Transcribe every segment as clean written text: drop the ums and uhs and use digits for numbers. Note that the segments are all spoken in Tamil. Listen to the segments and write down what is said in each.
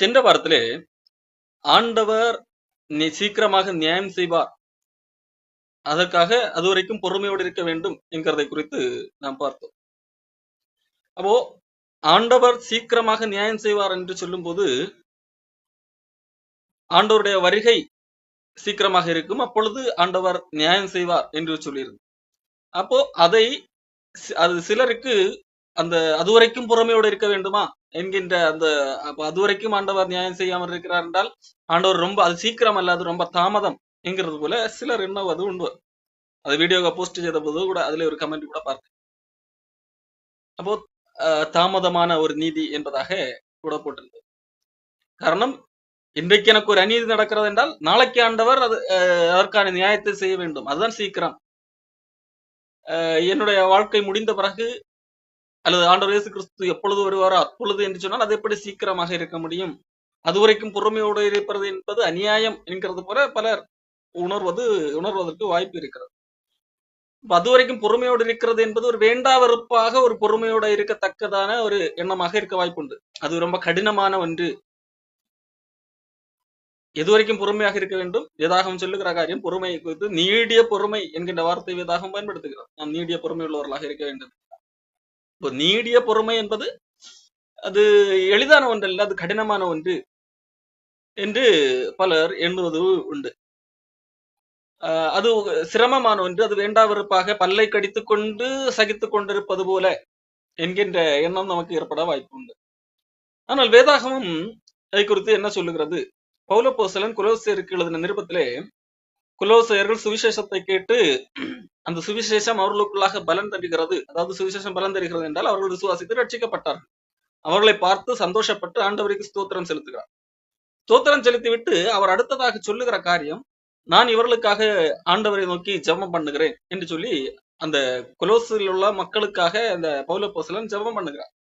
சென்ற வாரத்திலே ஆண்டவர் சீக்கிரமாக நியாயம் செய்வார், அதற்காக அதுவரைக்கும் பொறுமையோடு இருக்க வேண்டும் என்கிறதை குறித்து நாம் பார்த்தோம். அப்போ ஆண்டவர் சீக்கிரமாக நியாயம் செய்வார் என்று சொல்லும் போது ஆண்டவருடைய வருகை சீக்கிரமாக இருக்கும், அப்பொழுது ஆண்டவர் நியாயம் செய்வார் என்று சொல்லியிருந்தோம். அப்போ அது சிலருக்கு அந்த அதுவரைக்கும் பொறுமையோடு இருக்க வேண்டுமா என்கின்ற அந்த அதுவரைக்கும் ஆண்டவர் நியாயம் செய்யாமல் இருக்கிறார் என்றால் ஆண்டவர் ரொம்ப அது சீக்கிரம் அல்ல, அது ரொம்ப தாமதம் என்கிறது போல சிலர் எண்ணுவது உண்டு. அது வீடியோவை போஸ்ட் செய்த போது கூட அதுல ஒரு கமெண்ட் கூட பார்த்தேன். அப்போ தாமதமான ஒரு நீதி என்பதாக கூட போட்டிருந்தது. காரணம், இன்றைக்கு எனக்கு ஒரு அநீதி நடக்கிறது என்றால் நாளைக்கு ஆண்டவர் அதற்கான நியாயத்தை செய்ய வேண்டும், அதுதான் சீக்கிரம். என்னுடைய வாழ்க்கை முடிந்த பிறகு அல்லது ஆண்டவர் இயேசு கிறிஸ்து எப்பொழுது வருவாரோ அப்பொழுது என்று சொன்னால் அது எப்படி சீக்கிரமாக இருக்க முடியும்? அதுவரைக்கும் பொறுமையோடு இருப்பது என்பது அநியாயம் என்கிறது போல பலர் உணர்வதற்கு வாய்ப்பு இருக்கிறது. அதுவரைக்கும் பொறுமையோடு இருக்கிறது என்பது ஒரு வேண்டா வெறுப்பாக ஒரு பொறுமையோட இருக்கத்தக்கதான ஒரு எண்ணமாக இருக்க வாய்ப்புண்டு. அது ரொம்ப கடினமான ஒன்று. எதுவரைக்கும் பொறுமையாக இருக்க வேண்டும்? வேதாகம் சொல்லுகிற காரியம் பொறுமை குறித்து நீடிய பொறுமை என்கின்ற வார்த்தை வேதாகம் பயன்படுத்துகிறோம். நாம் நீடிய பொறுமை உள்ளவர்களாக இருக்க வேண்டும். இப்போ நீடிய பொறுமை என்பது அது எளிதான ஒன்றல்ல, அது கடினமான ஒன்று என்று பலர் எண்ணுவது உண்டு. அது சிரமமான ஒன்று, அது வேண்டா வெறுப்பாக பல்லை கடித்துக் கொண்டு சகித்துக் கொண்டிருப்பது போல என்கின்ற எண்ணம் நமக்கு ஏற்பட வாய்ப்பு உண்டு. ஆனால் வேதாகமும் அதை குறித்து என்ன சொல்லுகிறது? பவுலப்போஸ்தலன் கொலோசியருக்கு எழுதின நிருபத்திலே கொலோசியர்கள் சுவிசேஷத்தை கேட்டு அந்த சுவிசேஷம் அவர்களுக்குள்ளாக பலன் தருகிறது. அதாவது சுவிசேஷம் பலன் தருகிறது என்றால் அவர்கள் விசுவாசித்து ரட்சிக்கப்பட்டார்கள். அவர்களை பார்த்து சந்தோஷப்பட்டு ஆண்டவருக்கு ஸ்தோத்திரம் செலுத்துகிறார். ஸ்தோத்திரம் செலுத்திவிட்டு அவர் அடுத்ததாக சொல்லுகிற காரியம், நான் இவர்களுக்காக ஆண்டவரை நோக்கி ஜெபம் பண்ணுகிறேன் என்று சொல்லி அந்த கொலோசியில் உள்ள மக்களுக்காக அந்த பவுலப்போஸ்தலன் ஜெபம் பண்ணுகிறார்.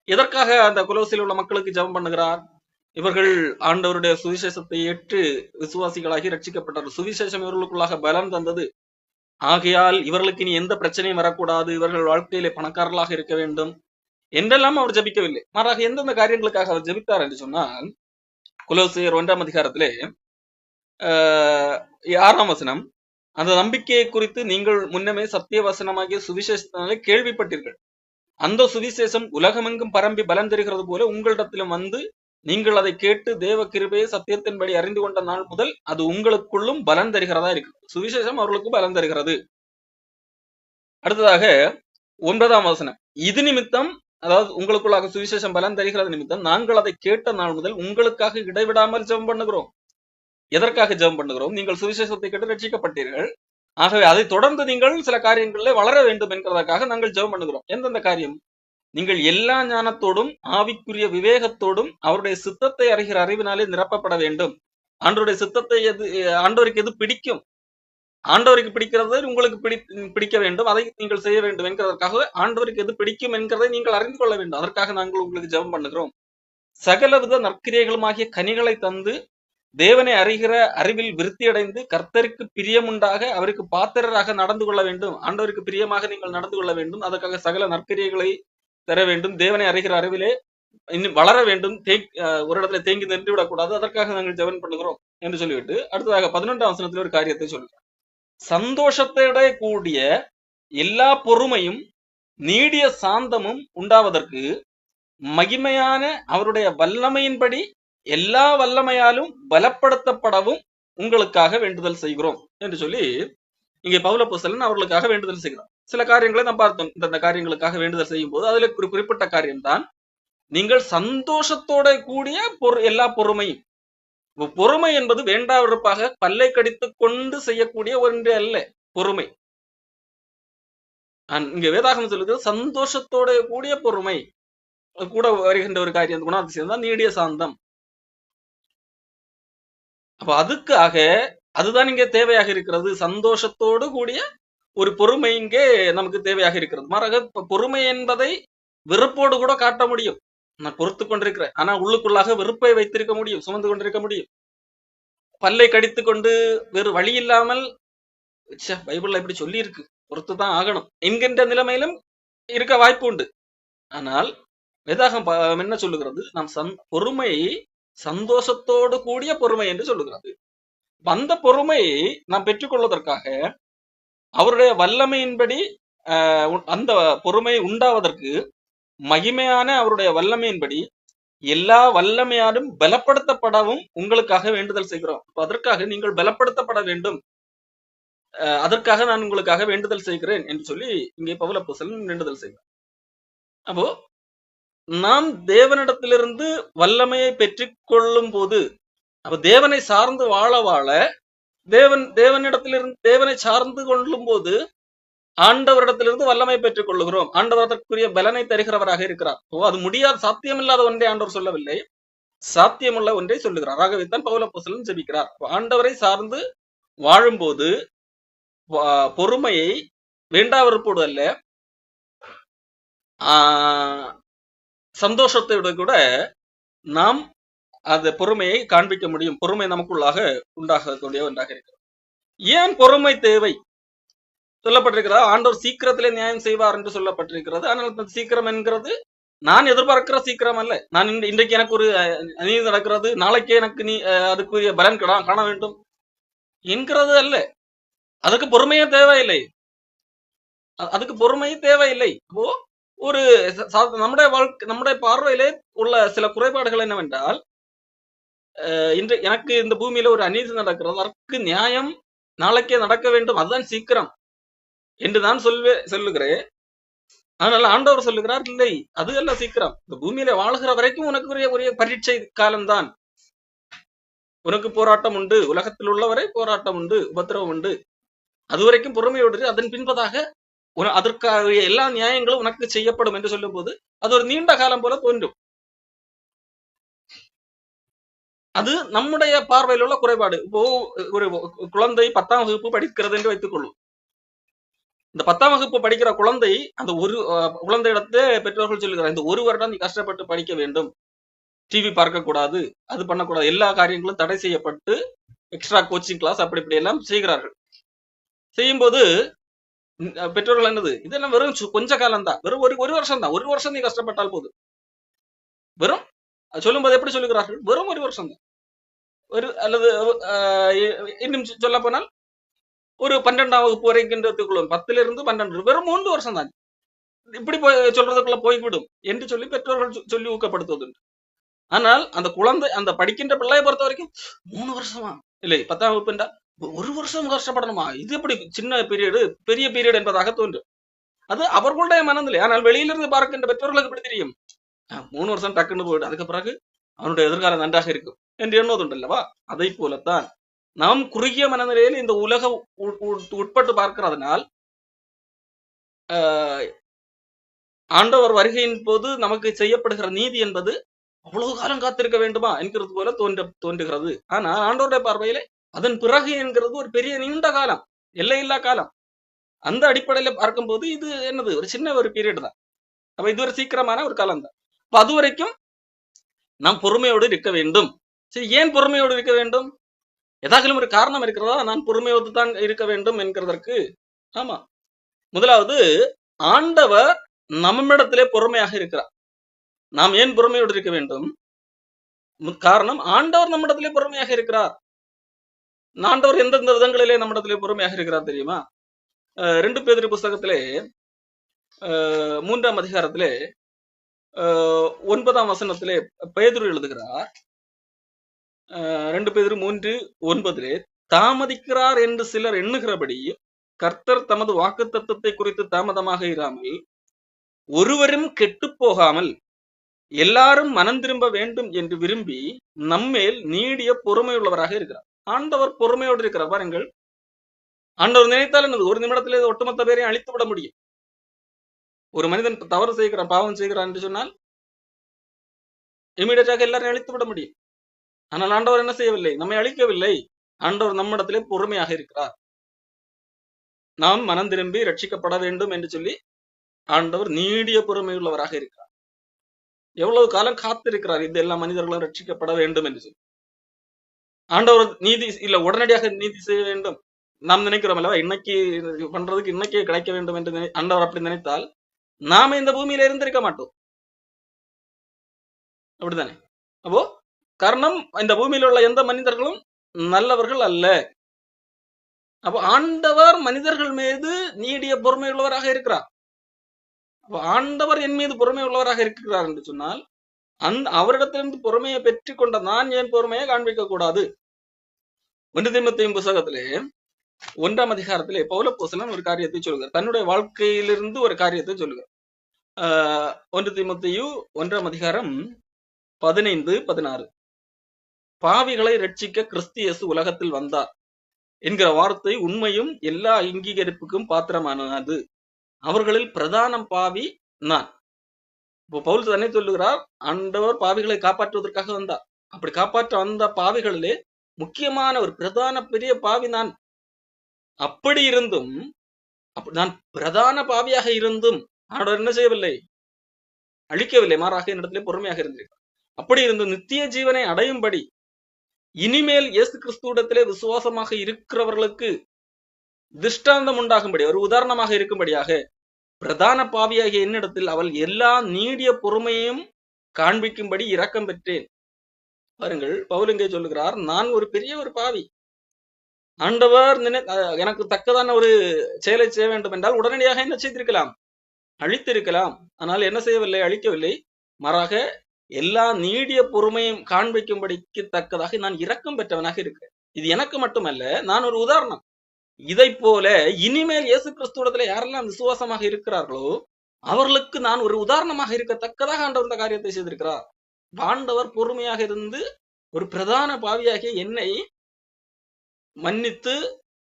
எதற்காக அந்த கொலோசியில் உள்ள மக்களுக்கு ஜெபம் பண்ணுகிறார்? இவர்கள் ஆண்டவருடைய சுவிசேஷத்தை ஏற்று விசுவாசிகளாகி ரட்சிக்கப்பட்டார்கள். சுவிசேஷம் இவர்களுக்குள்ளாக பலம் தந்தது. ஆகையால் இவர்களுக்கு இனி எந்த பிரச்சனையும் வரக்கூடாது, இவர்கள் வாழ்க்கையிலே பணக்காரர்களாக இருக்க வேண்டும் என்றெல்லாம் அவர் ஜபிக்கவில்லை. மாறாக எந்தெந்த காரியங்களுக்காக அவர் ஜபித்தார் என்று சொன்னால், கொலோசியர் 1ஆம் அதிகாரத்திலே 6ஆம் வசனம், அந்த நம்பிக்கையை குறித்து நீங்கள் முன்னமே சத்திய வசனமாகிய சுவிசேஷத்தினாலே கேள்விப்பட்டீர்கள். அந்த சுவிசேஷம் உலகமெங்கும் பரம்பி பலன் தருகிறது போல உங்களிடத்திலும் வந்து நீங்கள் அதை கேட்டு தேவ கிருபையை சத்தியத்தின்படி அறிந்து கொண்ட நாள் முதல் அது உங்களுக்குள்ளும் பலன் தருகிறதா இருக்கு. சுவிசேஷம் அவர்களுக்கு பலன் தருகிறது. அடுத்ததாக 9ஆம் வசனம், இது நிமித்தம், அதாவது உங்களுக்குள்ளாக சுவிசேஷம் பலன் தருகிறது நிமித்தம் நாங்கள் அதை கேட்ட நாள் முதல் உங்களுக்காக இடைவிடாமல் ஜெபம் பண்ணுகிறோம். எதற்காக ஜெபம் பண்ணுகிறோம்? நீங்கள் சுவிசேஷத்தை கேட்டு ரட்சிக்கப்பட்டீர்கள். ஆகவே அதை தொடர்ந்து நீங்கள் சில காரியங்களில் வளர வேண்டும் என்கிறதற்காக நாங்கள் ஜெபம் பண்ணுகிறோம். எந்தெந்த காரியம்? நீங்கள் எல்லா ஞானத்தோடும் ஆவிக்குரிய விவேகத்தோடும் அவருடைய சித்தத்தை அறிகிற அறிவினாலே நிரப்பப்பட வேண்டும். ஆண்டவருடைய சித்தத்தை ஆண்டவருக்கு எது பிடிக்கும், ஆண்டவருக்கு பிடிக்கிறது உங்களுக்கு பிடிக்க வேண்டும், அதை நீங்கள் செய்ய வேண்டும் என்கிறதற்காக ஆண்டவருக்கு எது பிடிக்கும் என்கிறதை நீங்கள் அறிந்து கொள்ள வேண்டும். அதற்காக நாங்கள் உங்களுக்கு ஜெபம் பண்ணுகிறோம். சகலவித நற்கிரியைகளுமாகிய கனிகளை தந்து தேவனை அறிகிற அறிவில் விருத்தி அடைந்து கர்த்தருக்கு பிரியமுண்டாக அவருக்கு பாத்திரராக நடந்து கொள்ள வேண்டும். ஆண்டவருக்கு பிரியமாக நீங்கள் நடந்து கொள்ள வேண்டும். அதற்காக சகல நற்கிரியைகளை தர வேண்டும். தேவனை அறிகிற அறிவிலே இன்னும் வளர வேண்டும். ஒரு இடத்துல தேங்கி நின்று விடக்கூடாது. அதற்காக நாங்கள் ஜெபம் பண்ணுகிறோம் என்று சொல்லிவிட்டு அடுத்ததாக 11ஆம் வசனத்தில் ஒரு காரியத்தை சொல்கிறார். சந்தோஷத்தோட கூடிய எல்லா பொறுமையும் நீடிய சாந்தமும் உண்டாவதற்கு மகிமையான அவருடைய வல்லமையின்படி எல்லா வல்லமையாலும் பலப்படுத்தப்படவும் உங்களுக்காக வேண்டுதல் செய்கிறோம் என்று சொல்லி இங்கே பவுலப்போஸ்தலன் அவர்களுக்காக வேண்டுதல் செய்கிறார். சில காரியங்களை நாம் பார்த்தோம். இந்த காரியங்களுக்காக வேண்டுதல் செய்யும் போது அதுல ஒரு குறிப்பிட்ட காரியம்தான், நீங்கள் சந்தோஷத்தோட கூடிய எல்லா பொறுமையும். பொறுமை என்பது வேண்டா வெறுப்பாக பல்லை கடித்துக் கொண்டு செய்யக்கூடிய ஒன்று அல்ல. பொறுமை இங்க வேதாகம் சொல்லுகிறது சந்தோஷத்தோட கூடிய பொறுமை கூட வருகின்ற ஒரு காரியம். குணாதிசயம் தான் நீடிய சாந்தம். அப்ப அதுக்காக அதுதான் இங்கே தேவையாக இருக்கிறது. சந்தோஷத்தோடு கூடிய ஒரு பொறுமை இங்கே நமக்கு தேவையாக இருக்கிறது. மாறாக பொறுமை என்பதை வெறுப்போடு கூட காட்ட முடியும். நான் பொறுத்து கொண்டிருக்கிறேன், ஆனா உள்ளுக்குள்ளாக வெறுப்பை வைத்திருக்க முடியும், சுமந்து கொண்டிருக்க முடியும். பல்லை கடித்து கொண்டு வேறு வழி இல்லாமல் பைபிள்ல இப்படி சொல்லி இருக்கு, பொறுத்துதான் ஆகணும் என்கின்ற நிலைமையிலும் இருக்க வாய்ப்பு உண்டு. ஆனால் வேதாகம் என்ன சொல்லுகிறது? நாம் பொறுமையை சந்தோஷத்தோடு கூடிய பொறுமை என்று சொல்லுகிறது. அந்த பொறுமையை நாம் பெற்றுக்கொள்வதற்காக அவருடைய வல்லமையின்படி அந்த பொறுமை உண்டாவதற்கு மகிமையான அவருடைய வல்லமையின்படி எல்லா வல்லமையாலும் பலப்படுத்தப்படவும் உங்களுக்காக வேண்டுதல் செய்கிறோம். அதற்காக நீங்கள் பலப்படுத்தப்பட வேண்டும், அதற்காக நான் உங்களுக்காக வேண்டுதல் செய்கிறேன் என்று சொல்லி இங்கே பவுல் அப்போஸ்தலன் வேண்டுதல் செய்கிறார். அப்போ நாம் தேவனிடத்திலிருந்து வல்லமையை பெற்றுக்கொள்ளும் போது, அப்ப தேவனை சார்ந்து வாழ வாழ தேவனிடத்திலிருந்து தேவனை சார்ந்து கொள்ளும் போது ஆண்டவரிடத்திலிருந்து வல்லமை பெற்றுக் கொள்ளுகிறோம். ஆண்டவர் அதற்குரிய பலனை தருகிறவராக இருக்கிறார். அது முடியாத சாத்தியமில்லாத ஒன்றை ஆண்டவர் சொல்லவில்லை, சாத்தியமுள்ள ஒன்றை சொல்லுகிறார். ஆகவேதான் பவுல் அப்போஸ்தலன் ஜெபிக்கிறார். ஆண்டவரை சார்ந்து வாழும்போது பொறுமையை வேண்டாவிருப்போடு அல்ல, சந்தோஷத்தோடு கூட நாம் அந்த பொறுமையை காண்பிக்க முடியும். பொறுமை நமக்குள்ளாக உண்டாகக்கூடிய ஒன்றாக இருக்கிறது. ஏன் பொறுமை தேவை சொல்லப்பட்டிருக்கிறது? ஆண்டவர் சீக்கிரத்திலே நியாயம் செய்வார் என்று சொல்லப்பட்டிருக்கிறது. ஆனால் சீக்கிரம் என்கிறது நான் எதிர்பார்க்கிற சீக்கிரம் அல்ல. நான் இன்றைக்கு எனக்கு ஒரு நீதி நடக்கிறது, நாளைக்கே எனக்கு அதுக்குரிய பலன் காண வேண்டும் என்கிறது அல்ல. அதுக்கு பொறுமையே தேவையில்லை, அதுக்கு பொறுமையே தேவையில்லை. ஒரு நம்முடைய வாழ்க்கை, நம்முடைய பார்வையிலே உள்ள சில குறைபாடுகள் என்னவென்றால், இன்று எனக்கு இந்த பூமியில ஒரு அநீதி நடக்கிறது, அதற்கு நியாயம் நாளைக்கே நடக்க வேண்டும், அதுதான் சீக்கிரம் என்று நான் சொல்லுகிறேன். ஆனால் ஆண்டவர் சொல்லுகிறார், இல்லை, அது அல்ல சீக்கிரம். இந்த பூமியில வாழ்கிற வரைக்கும் உனக்கு ஒரே பரீட்சை காலம்தான். உனக்கு போராட்டம் உண்டு, உலகத்தில் உள்ளவரை போராட்டம் உண்டு, உபத்திரவம் உண்டு. அது வரைக்கும் பொறுமையோடு அதன் பின்பதாக அதற்காக எல்லா நியாயங்களும் உனக்கு செய்யப்படும் என்று சொல்லும் போது அது ஒரு நீண்ட காலம் போல தோன்றும். அது நம்முடைய பார்வையில் உள்ள குறைபாடு. இப்போ ஒரு குழந்தை 10ஆம் வகுப்பு படிக்கிறது என்று வைத்துக் கொள்ளும். இந்த 10ஆம் வகுப்பு படிக்கிற குழந்தை, அந்த ஒரு குழந்தையிடத்தே பெற்றோர்கள் சொல்லுகிறார், இந்த ஒரு வருடம் நீ கஷ்டப்பட்டு படிக்க வேண்டும், டிவி பார்க்க கூடாது, அது பண்ணக்கூடாது, எல்லா காரியங்களும் தடை செய்யப்பட்டு எக்ஸ்ட்ரா கோச்சிங் கிளாஸ் அப்படி இப்படி எல்லாம் செய்கிறார்கள். செய்யும்போது பெற்றோர்கள் என்னது, இதெல்லாம் வெறும் கொஞ்ச காலம் தான், வெறும் ஒரு வருஷம் தான், ஒரு வருஷம் நீ கஷ்டப்பட்டால் போதும். வெறும் சொல்லும்போது எப்படி சொல்லுகிறார்கள், வெறும் ஒரு வருஷம் தான், அல்லது இன்னும் சொல்ல போனால் ஒரு 12ஆம் வகுப்பு வரைக்கும் 10லிருந்து 12, வெறும் 3 வருஷம் தான், இப்படி சொல்றதுக்குள்ள போய்விடும் என்று சொல்லி பெற்றோர்கள் சொல்லி ஊக்கப்படுத்துவது. ஆனால் அந்த குழந்தை, அந்த படிக்கின்ற பிள்ளையை பொறுத்த வரைக்கும் 3 வருஷமா இல்லை, 10ஆம் வகுப்புண்டா ஒரு வருஷம் கஷ்டப்படணுமா, இது எப்படி சின்ன பீரியடு பெரிய பீரியட் என்பதாக தோன்றும். அது அவர்களுடைய மனநிலை. ஆனால் வெளியிலிருந்து பார்க்கின்ற பெற்றோர்களுக்கு எப்படி தெரியும், 3 வருஷம் டக்குன்னு போயிடும், அதுக்கு பிறகு அவனுடைய எதிர்காலம் நன்றாக இருக்கும் என்று எண்ணுவது அல்லவா? அதை போலத்தான் நாம் குறுகிய மனநிலையில் இந்த உலகம் உட்பட்டு பார்க்கிறதுனால் ஆண்டவர் வருகையின் போது நமக்கு செய்யப்படுகிற நீதி என்பது அவ்வளவு காலம் காத்திருக்க வேண்டுமா என்கிறது போல தோன்றுகிறது. ஆனா ஆண்டவருடைய பார்வையிலே அதன் பிறகு என்கிறது ஒரு பெரிய நீண்ட காலம், எல்லையில்லா காலம். அந்த அடிப்படையில பார்க்கும்போது இது என்னது, ஒரு சின்ன ஒரு பீரியட் தான். அப்ப இது ஒரு சீக்கிரமான ஒரு காலம் தான். அது வரைக்கும் நாம் பொறுமையோடு இருக்க வேண்டும். சரி, ஏன் பொறுமையோடு இருக்க வேண்டும்? ஏதாகிலும் ஒரு காரணம் இருக்கிறதா நான் பொறுமையோடு தான் இருக்க வேண்டும் என்கிறதற்கு? ஆமா, முதலாவது ஆண்டவர் நம்மிடத்திலே பொறுமையாக இருக்கிறார். நாம் ஏன் பொறுமையோடு இருக்க வேண்டும்? காரணம், ஆண்டவர் நம்மிடத்திலே பொறுமையாக இருக்கிறார். ஆண்டவர் எந்தெந்த விதங்களிலே நம்மிடத்திலே பொறுமையாக இருக்கிறார் தெரியுமா? 2 பேதுரு புஸ்தகத்திலே 3ஆம் அதிகாரத்திலே 9ஆம் வசனத்திலே பேதுரு எழுதுகிறார். 2 பேதுரு 3:9, தாமதிக்கிறார் என்று சிலர் எண்ணுகிறபடி கர்த்தர் தமது வாக்குத்தத்தத்தை குறித்து தாமதமாக இராமல் ஒருவரும் கெட்டு போகாமல் எல்லாரும் மனம் திரும்ப வேண்டும் என்று விரும்பி நம்மேல் நீடிய பொறுமையுள்ளவராக இருக்கிறார். ஆண்டவர் பொறுமையோடு இருக்கிறார். பாருங்கள், ஆண்டவர் நினைத்தால் என்னது, ஒரு நிமிடத்திலே ஒட்டுமொத்த பேரையும் அழித்து விட முடியும். ஒரு மனிதன் தவறு செய்கிறான், பாவம் செய்கிறான் என்று சொன்னால் இமீடியட்டாக எல்லாரையும் அழித்து விட முடியும். ஆனால் ஆண்டவர் என்ன செய்யவில்லை, நம்மை அழிக்கவில்லை. ஆண்டவர் நம்மிடத்திலே பொறுமையாக இருக்கிறார். நாம் மனம் திரும்பி ரட்சிக்கப்பட வேண்டும் என்று சொல்லி ஆண்டவர் நீடிய பொறுமையுள்ளவராக இருக்கிறார். எவ்வளவு காலம் காத்திருக்கிறார், இது எல்லா மனிதர்களும் ரட்சிக்கப்பட வேண்டும் என்று சொல்லி. ஆண்டவர் நீதி இல்ல, உடனடியாக நீதி செய்ய வேண்டும் நாம் நினைக்கிறோம் அல்லவா, இன்னைக்கு பண்றதுக்கு இன்னைக்கே கிடைக்க வேண்டும் என்று ஆண்டவர் அப்படி நினைத்தால் நாம இந்த பூமியில இருந்திருக்க மாட்டோம், அப்படித்தானே? அப்போ காரணம் இந்த பூமியில் உள்ள எந்த மனிதர்களும் நல்லவர்கள் அல்ல. அப்ப ஆண்டவர் மனிதர்கள் மீது நீடிய பொறுமை உள்ளவராக இருக்கிறார். அப்ப ஆண்டவர் என் மீது பொறுமை உள்ளவராக இருக்கிறார் என்று சொன்னால் அவரிடத்திலிருந்து பொறுமையை பெற்றுக் கொண்ட நான் என் பொறுமையை காண்பிக்க கூடாது. 1 தீமோத்தேயு புத்தகத்திலே 1ஆம் அதிகாரத்திலே பவுலப்போஸ்தலன் ஒரு காரியத்தை சொல்லுகிறார். தன்னுடைய வாழ்க்கையிலிருந்து ஒரு காரியத்தை சொல்லுகிறார். 1 தீமோத்தேயு 1ஆம் அதிகாரம் 15, 16. பாவிகளை ரட்சிக்க கிறிஸ்து இயேசு உலகத்தில் வந்தார் என்கிற வார்த்தை உண்மையும் எல்லா அங்கீகரிப்புக்கும் பாத்திரமானது. அவர்களில் பிரதான பாவி நான். இப்போ பவுல் தன்னை சொல்லுகிறார், ஆண்டவர் பாவிகளை காப்பாற்றுவதற்காக வந்தார். அப்படி காப்பாற்ற வந்த பாவிகளிலே முக்கியமான ஒரு பிரதான பெரிய பாவி நான். அப்படி இருந்தும் நான் பிரதான பாவியாக இருந்தும் ஆண்டவர் என்ன செய்யவில்லை, அழிக்கவில்லை. மாறாக என்னிடத்திலே பொறுமையாக இருந்திருக்கிறார். அப்படி இருந்தும் நித்திய ஜீவனை அடையும்படி இனிமேல் இயேசு கிறிஸ்துவிடத்திலே விசுவாசமாக இருக்கிறவர்களுக்கு திருஷ்டாந்தம் உண்டாகும்படி, ஒரு உதாரணமாக இருக்கும்படியாக பிரதான பாவியாகிய என்னிடத்தில் அவள் எல்லா நீடிய பொறுமையையும் காண்பிக்கும்படி இரக்கம் பெற்றேன். பாருங்கள், பவுல் இங்கே சொல்லுகிறார், நான் ஒரு பெரிய ஒரு பாவி. ஆண்டவர் எனக்கு தக்கதான ஒரு செயலை செய்ய வேண்டும் என்றால் உடனடியாக என்ன செய்திருக்கலாம், அழித்திருக்கலாம். ஆனால் என்ன செய்யவில்லை, அழிக்கவில்லை. மாறாக எல்லா நீடிய பொறுமையும் காண்பிக்கும்படிக்கு தக்கதாக நான் இரக்கம் பெற்றவனாக இருக்கிறேன். இது எனக்கு மட்டுமல்ல, நான் ஒரு உதாரணம். இதை போல இனிமேல் இயேசு கிறிஸ்துவிடத்துல யாரெல்லாம் விசுவாசமாக இருக்கிறார்களோ அவர்களுக்கு நான் ஒரு உதாரணமாக இருக்கத்தக்கதாக ஆண்டவர் இந்த காரியத்தை செய்திருக்கிறார். ஆண்டவர் பொறுமையாக இருந்து ஒரு பிரதான பாவியாகிய என்னை மன்னித்து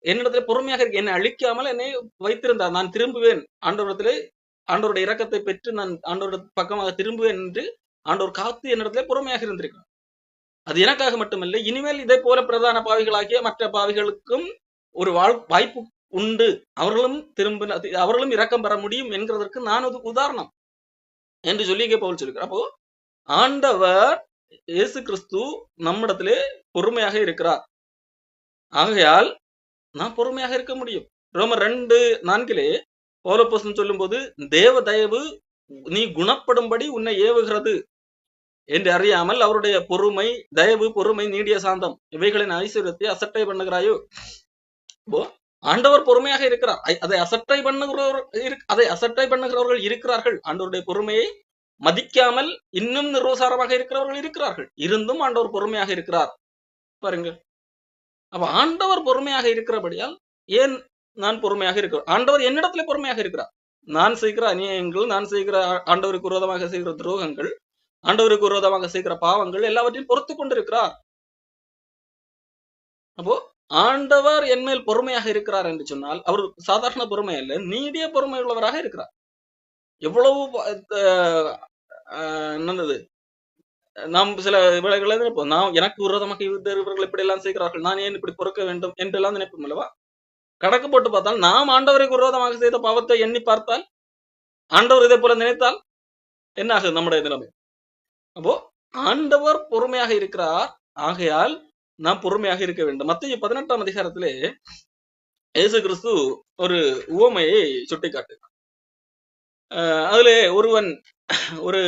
என்னிடத்துல பொறுமையாக இருக்க, என்னை அழிக்காமல் என்னை வைத்திருந்தார். நான் திரும்புவேன் ஆண்டவரிடத்திலே, ஆண்டவருடைய இரக்கத்தை பெற்று நான் ஆண்டவருடைய பக்கமாக திரும்புவேன் என்று ஆண்டவர் காத்து என்னிடத்துல பொறுமையாக இருந்திருக்கிறார். அது எனக்காக மட்டுமல்ல, இனிமேல் இதே போல பிரதான பாவிகளாகிய மற்ற பாவிகளுக்கும் ஒரு வாய்ப்பு உண்டு. அவர்களும் இரக்கம் பெற முடியும் என்கிறதற்கு நான் ஒரு உதாரணம் என்று சொல்லி இங்கே பவுல் சொல்லியிருக்கிறார். அப்போ ஆண்டவர் இயேசு கிறிஸ்து நம்மிடத்திலே பொறுமையாக இருக்கிறார். ஆகையால் நான் பொறுமையாக இருக்க முடியும். ரோமர் 2:4 பவுலப்போஸ்தலன் சொல்லும் போது, தேவ தயவு நீ குணப்படும்படி உன்னை ஏவுகிறது என்று அறியாமல் அவருடைய பொறுமை, தயவு, பொறுமை, நீடிய சாந்தம் இவைகளின் ஐஸ்வர்யத்தை அசட்டை பண்ணுகிறாயோ. ஆண்டவர் பொறுமையாக இருக்கிறார். அதை அசட்டை பண்ணுகிறவர்கள் இருக்கிறார்கள். ஆண்டவருடைய பொறுமையை மதிக்காமல் இன்னும் நிர்வசாரமாக இருக்கிறவர்கள் இருக்கிறார்கள். இருந்தும் ஆண்டவர் பொறுமையாக இருக்கிறார். பாருங்க, அப்ப ஆண்டவர் பொறுமையாக இருக்கிறபடியால் ஏன் நான் பொறுமையாக இருக்கிறேன்? ஆண்டவர் என்னிடத்துல பொறுமையாக இருக்கிறார். நான் செய்கிற அநியாயங்கள், நான் செய்கிற ஆண்டவருக்கு விரோதமாக செய்கிற துரோகங்கள், ஆண்டவருக்கு விரோதமாக செய்கிற பாவங்கள் எல்லாவற்றையும் பொறுத்து கொண்டிருக்கிறார். அப்போ ஆண்டவர் என் மேல் பொறுமையாக இருக்கிறார் என்று சொன்னால் அவர் சாதாரண பொறுமை அல்ல, நீடிய பொறுமை உள்ளவராக இருக்கிறார். எவ்வளவு நல்லது. நாம் சில வேளைகளை நினைப்போம், நான் எனக்கு விரோதமாக இவர்கள் இப்படி எல்லாம் செய்கிறார்கள், நான் ஏன் இப்படி பொறுக்க வேண்டும் என்றெல்லாம் நினைப்போம் அல்லவா? கணக்கு போட்டு பார்த்தால், நாம் ஆண்டவருக்கு விரோதமாக செய்த பாவத்தை எண்ணி பார்த்தால், ஆண்டவர் இதே போல நினைத்தால் என்ன ஆகுது நம்முடைய நிலைமை? அப்போ ஆண்டவர் பொறுமையாக இருக்கிறார். ஆகையால் நாம் பொறுமையாக இருக்க வேண்டும். மத்தேயு 18ஆம் அதிகாரத்திலே இயேசு கிறிஸ்து ஒரு உவமையை சுட்டிக்காட்டு. அதுல ஒருவன் ஒரு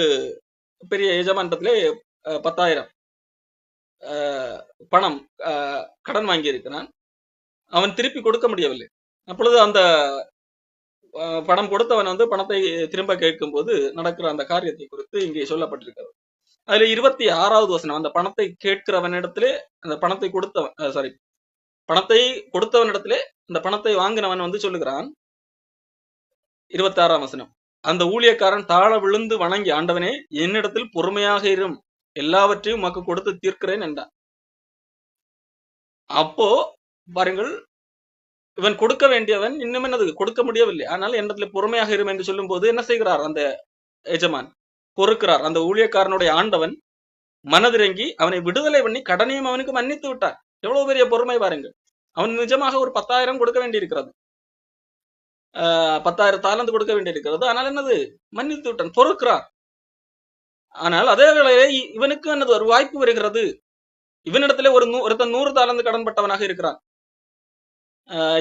பெரிய எஜமானத்திலே 10,000 பணம் கடன் வாங்கி இருக்கிறான். அவன் திருப்பி கொடுக்க முடியவில்லை. அப்பொழுது அந்த பணம் கொடுத்தவன் பணத்தை திரும்ப கேட்கும் போது நடக்கிற அந்த காரியத்தை குறித்து இங்கே சொல்லப்பட்டிருக்கிறது. அதுல 26வது வசனம், அந்த பணத்தை கேட்கிறவனிடத்திலே அந்த பணத்தை கொடுத்தவனிடத்திலே அந்த பணத்தை வாங்கினவன் சொல்லுகிறான். 26ஆம் வசனம், அந்த ஊழியக்காரன் தாழ விழுந்து வணங்கி, ஆண்டவனே என்னிடத்தில் பொறுமையாக இரும், எல்லாவற்றையும் உமக்கு கொடுத்து தீர்க்கிறேன் என்றான். அப்போ பாருங்கள், இவன் கொடுக்க வேண்டியவன் இன்னும் என்னது கொடுக்க முடியவில்லை. ஆனால் என்னிடத்துல பொறுமையாக இரும் என்று சொல்லும் போது என்ன செய்கிறார்? அந்த எஜமான் பொறுக்கிறார். அந்த ஊழியக்காரனுடைய ஆண்டவன் மனதிறங்கி அவனை விடுதலை பண்ணி கடனையும் அவனுக்கு மன்னித்து விட்டார். எவ்வளவு பெரிய பொறுமை பாருங்கள். அவன் நிஜமாக ஒரு 10,000 கொடுக்க வேண்டி இருக்கிறது, 10,000 தாலந்து கொடுக்க வேண்டி இருக்கிறது. ஆனால் என்னது, மன்னித்து விட்டான், பொறுக்கிறார். ஆனால் அதே வேளையிலே இவனுக்கு என்னது ஒரு வாய்ப்பு வருகிறது. இவனிடத்திலே ஒருத்தன் 100 தாலந்து கடன்பட்டவனாக இருக்கிறான்.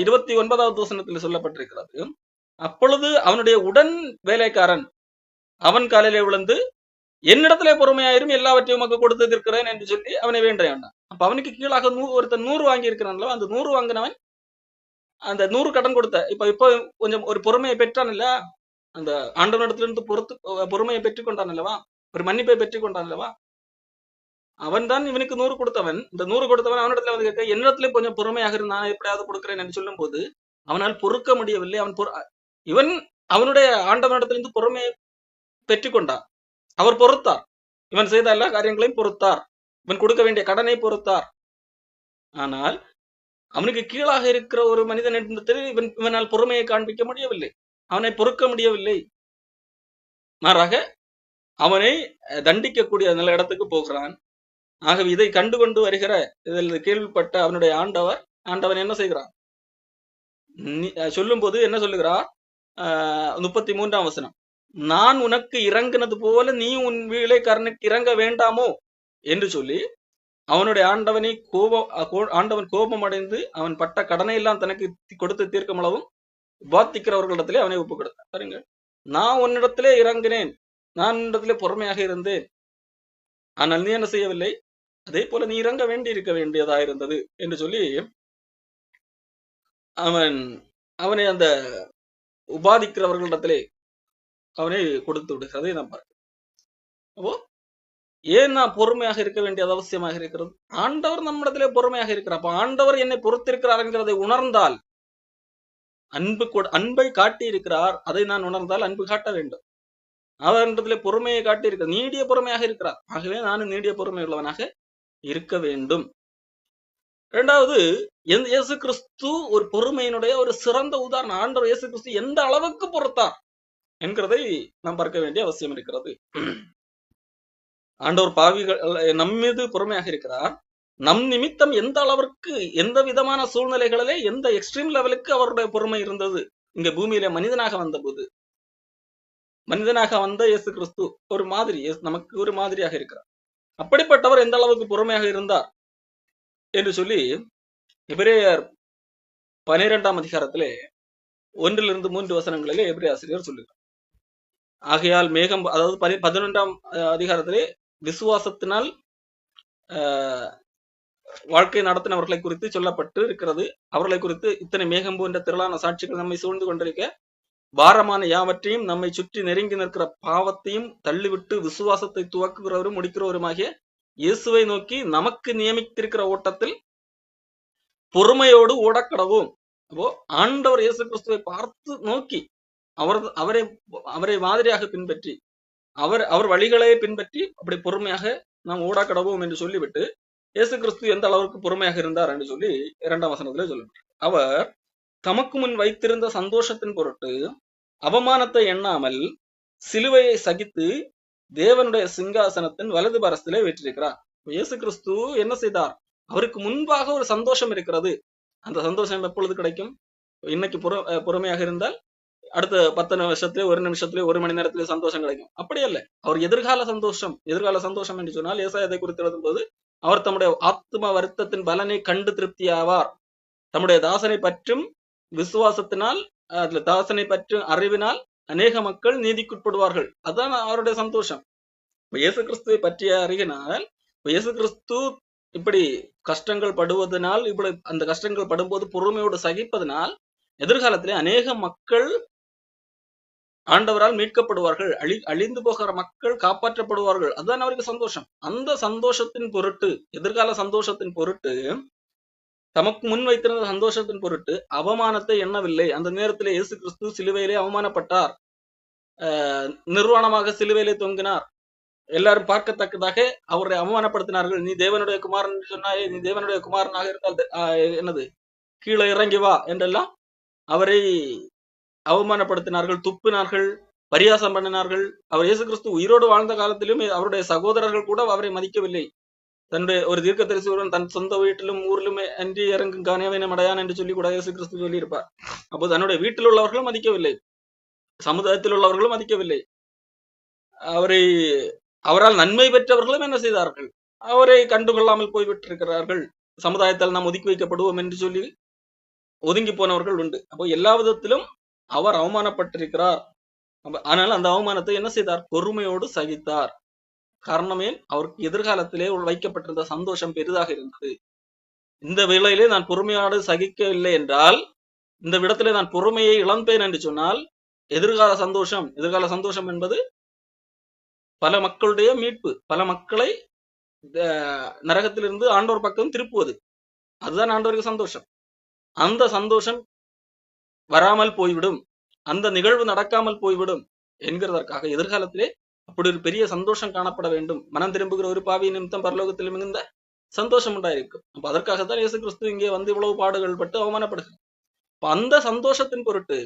29வது வசனத்தில் சொல்லப்பட்டிருக்கிறது, அப்பொழுது அவனுடைய உடன் வேலைக்காரன் அவன் காலிலே விழுந்து, என்னிடத்திலே பொறுமையாயிரும், எல்லாவற்றையும் உமக்கு கொடுத்து இருக்கிறேன் என்று சொல்லி அவனை வேண்டான். அப்ப அவனுக்கு கீழாக ஒருத்தன் 100 வாங்கி இருக்கிறான்ல, அந்த 100 வாங்கினவன் அந்த 100 கடன் கொடுத்த இப்ப கொஞ்சம் ஒரு பொறுமையை பெற்றான் இல்ல, அந்த ஆண்டவனிடத்திலிருந்து பொறுமையை பெற்றுக் கொண்டான் அல்லவா, ஒரு மன்னிப்பை பெற்றுக் கொண்டான் அல்லவா, அவன் தான் இவனுக்கு 100 கொடுத்தவன். இந்த 100 கொடுத்தவன் அவனிடத்துல வந்து கேட்க, என்னிடத்திலே கொஞ்சம் பொறுமையாக இருந்து நான் எப்படியாவது கொடுக்கிறேன் என்று சொல்லும் போது அவனால் பொறுக்க முடியவில்லை. இவன் அவனுடைய ஆண்டவனிடத்திலிருந்து பொறுமையை பெற்றுக்கொண்டான். அவர் பொறுத்தார். இவன் செய்த எல்லா காரியங்களையும் பொறுத்தார். இவன் கொடுக்க வேண்டிய கடனை பொறுத்தார். ஆனால் அவனுக்கு கீழாக இருக்கிற ஒரு மனிதனிடத்தில் இவனால் பொறுமையை காண்பிக்க முடியவில்லை, அவனை பொறுக்க முடியவில்லை. மாறாக அவனை தண்டிக்கக்கூடிய நல்ல இடத்துக்கு போகிறான். ஆகவே இதை கண்டுகொண்டு வருகிற இதில் கேள்விப்பட்ட அவனுடைய ஆண்டவன் என்ன செய்கிறான் சொல்லும் போது என்ன சொல்லுகிறார்? 33ஆம் வசனம், நான் உனக்கு இறங்கினது போல நீ உன் வீழைக்காரனுக்கு இறங்க வேண்டாமோ என்று சொல்லி அவனுடைய ஆண்டவன் கோபம் அடைந்து அவன் பட்ட கடனை எல்லாம் தனக்கு கொடுத்து தீர்க்கும் அளவும் பாத்திக்கிறவர்களிடத்திலே அவனை ஒப்பு கொடுத்தான். பாருங்க, நான் உன்னிடத்திலே இறங்கினேன், நான் உன்னிடத்திலே பொறுமையாக இருந்தேன், ஆனால் நீ என்ன செய்யவில்லை, அதே போல நீ இறங்க இருக்க வேண்டியதா இருந்தது என்று சொல்லி அவனை அந்த உபாதிக்கிறவர்களிடத்திலே அவனை கொடுத்து விடுகிறதை நாம் பார்க்கிறோம். அப்போ ஏன் நான் பொறுமையாக இருக்க வேண்டியது அவசியமாக இருக்கிறது? ஆண்டவர் நம்மிடத்திலே பொறுமையாக இருக்கிறார். அப்ப ஆண்டவர் என்னை பொறுத்திருக்கிறார் என்கிறதை உணர்ந்தால், அன்பை காட்டி இருக்கிறார், அதை நான் உணர்ந்தால் அன்பு காட்ட வேண்டும். அவரிடத்திலே பொறுமையை காட்டி இருக்கிறார், நீடிய பொறுமையாக இருக்கிறார். ஆகவே நானும் நீடிய பொறுமை உள்ளவனாக இருக்க வேண்டும். இரண்டாவது, இயேசு கிறிஸ்து ஒரு பொறுமையினுடைய ஒரு சிறந்த உதாரணம். ஆண்டவர் இயேசு கிறிஸ்து எந்த அளவுக்கு பொறுத்தார் என்கிறதை நாம் பார்க்க வேண்டிய அவசியம் இருக்கிறது. ஆண்டவர் பாவிகள் நம் மீது பொறுமையாக இருக்கிறார். நம் நிமித்தம் எந்த அளவிற்கு, எந்த விதமான சூழ்நிலைகளிலே, எந்த எக்ஸ்ட்ரீம் லெவலுக்கு அவருடைய பொறுமை இருந்தது. இங்க பூமியில மனிதனாக வந்தபோது, மனிதனாக வந்த இயேசு கிறிஸ்து ஒரு மாதிரி, நமக்கு ஒரு மாதிரியாக இருக்கிறார். அப்படிப்பட்டவர் எந்த அளவுக்கு பொறுமையாக இருந்தார் என்று சொல்லி எபிரேயர் 12ஆம் அதிகாரத்திலே 1 to 3 வசனங்களிலே எபிரேய ஆசிரியர் சொல்லுகிறார். ஆகையால் மேகம், அதாவது 11ஆம் அதிகாரத்திலே விசுவாசத்தினால் வாழ்க்கை நடத்தினவர்களை குறித்து சொல்லப்பட்டு இருக்கிறது. அவர்களை குறித்து, இத்தனை மேகம் போன்ற திரளான சாட்சிகள் நம்மை சூழ்ந்து கொண்டிருக்க, பாரமான யாவற்றையும் நம்மை சுற்றி நெருங்கி நிற்கிற பாவத்தையும் தள்ளிவிட்டு விசுவாசத்தை துவக்குகிறவரும் முடிக்கிறவருமாகிய இயேசுவை நோக்கி நமக்கு நியமித்திருக்கிற ஓட்டத்தில் பொறுமையோடு ஓடக்கடவும். அப்போ ஆண்டவர் இயேசு கிறிஸ்துவை பார்த்து நோக்கி அவரை மாதிரியாக பின்பற்றி, அவர் வழிகளை பின்பற்றி அப்படி பொறுமையாக நாம் ஓடக்கடவும் என்று சொல்லிவிட்டு, இயேசு கிறிஸ்து எந்த அளவுக்கு பொறுமையாக இருந்தார் என்று சொல்லி 2ஆம் வசனத்திலே சொல்லப்பட்டார். அவர் தமக்கு முன் வைத்திருந்த சந்தோஷத்தின் பொருட்டு அவமானத்தை எண்ணாமல் சிலுவையை சகித்து தேவனுடைய சிங்காசனத்தின் வலது பரஸ்திலே வெற்றிருக்கிறார். இயேசு கிறிஸ்து என்ன செய்தார்? அவருக்கு முன்பாக ஒரு சந்தோஷம் இருக்கிறது. அந்த சந்தோஷம் எப்பொழுது கிடைக்கும்? இன்னைக்கு பொறுமையாக இருந்தால் அடுத்த 10 நிமிஷத்திலே, 1 நிமிஷத்திலே, 1 மணி நேரத்திலே சந்தோஷம் கிடைக்கும். அப்படி அல்ல. அவர் எதிர்கால சந்தோஷம் என்று சொன்னால், ஏசாயாவை குறித்து எழுதும்போது, அவர் தம்முடைய ஆத்ம வருத்தத்தின் பலனை கண்டு திருப்தியாவார். தம்முடைய தாசனை பற்றும் விசுவாசத்தினால், அதுல தாசனை பற்றும் அறிவினால் அநேக மக்கள் நீதிக்குட்படுவார்கள். அதுதான் அவருடைய சந்தோஷம். இயேசு கிறிஸ்துவை பற்றிய அறிவினால், இயேசு கிறிஸ்து இப்படி கஷ்டங்கள் படுவதனால், இப்படி அந்த கஷ்டங்கள் படும்போது பொறுமையோடு சகிப்பதனால் எதிர்காலத்திலே அநேக மக்கள் ஆண்டவரால் மீட்கப்படுவார்கள், அழிந்து போகிற மக்கள் காப்பாற்றப்படுவார்கள். அதுதான் அவருக்கு சந்தோஷம். அந்த சந்தோஷத்தின் பொருட்டு, எதிர்கால சந்தோஷத்தின் பொருட்டு, தமக்கு முன் வைத்திருந்த சந்தோஷத்தின் பொருட்டு அவமானத்தை எண்ணவில்லை. அந்த நேரத்திலே இயேசு கிறிஸ்து சிலுவையிலே அவமானப்பட்டார், நிர்வாணமாக சிலுவையிலே தொங்கினார். எல்லாரும் பார்க்கத்தக்கதாக அவரை அவமானப்படுத்தினார்கள். நீ தேவனுடைய குமாரன் என்று சொன்னாயே, நீ தேவனுடைய குமாரனாக இருந்தால் என்னது கீழே இறங்கி வா என்றெல்லாம் அவரை அவமானப்படுத்தினார்கள், துப்பினார்கள், பரியாசம் பண்ணினார்கள். அவர் இயேசு கிறிஸ்து உயிரோடு வாழ்ந்த காலத்திலும் அவருடைய சகோதரர்கள் கூட அவரை மதிக்கவில்லை. தன்னுடைய ஒரு தீர்க்கதரிசியுடன் தன் சொந்த வீட்டிலும் ஊரிலுமே அன்றி இறங்கும் காணியவனம் அடையான் என்று சொல்லி கூட இயேசு கிறிஸ்து சொல்லியிருப்பார். அப்போ தன்னுடைய வீட்டில் உள்ளவர்களும் மதிக்கவில்லை, சமுதாயத்தில் உள்ளவர்களும் மதிக்கவில்லை. அவரால் நன்மை பெற்றவர்களும் என்ன செய்தார்கள்? அவரை கண்டுகொள்ளாமல் போய்விட்டிருக்கிறார்கள். சமுதாயத்தால் நாம் ஒதுக்கி வைக்கப்படுவோம் என்று சொல்லி ஒதுங்கி போனவர்கள் உண்டு. அப்போ எல்லா விதத்திலும் அவர் அவமானப்பட்டிருக்கிறார். ஆனால் அந்த அவமானத்தை என்ன செய்தார்? பொறுமையோடு சகித்தார். காரணமே அவருக்கு எதிர்காலத்திலே வைக்கப்பட்டிருந்த சந்தோஷம் பெரிதாக இருந்தது. இந்த வேளையிலே நான் பொறுமையோடு சகிக்கவில்லை என்றால், இந்த விடத்திலே நான் பொறுமையை இழந்தேன் என்று சொன்னால், எதிர்கால சந்தோஷம் என்பது பல மக்களுடைய மீட்பு, பல மக்களை நரகத்திலிருந்து ஆண்டவர் பக்கம் திருப்புவது. அதுதான் ஆண்டவருக்கு சந்தோஷம். அந்த சந்தோஷம் வராமல் போய்விடும், அந்த நிகழ்வு நடக்காமல் போய்விடும் என்கிறதற்காக எதிர்காலத்திலே அப்படி ஒரு பெரிய சந்தோஷம் காணப்பட வேண்டும். மனம் திரும்புகிற ஒரு பாவி நிமித்தம் பரலோகத்தில் மிகுந்த சந்தோஷம் உண்டாயிருக்கும். அப்ப அதற்காகத்தான் இயேசு கிறிஸ்து இங்கே வந்து இவ்வளவு பாடுகள் பட்டு அவமானப்படுகிறார். அந்த சந்தோஷத்தின் பொருட்டு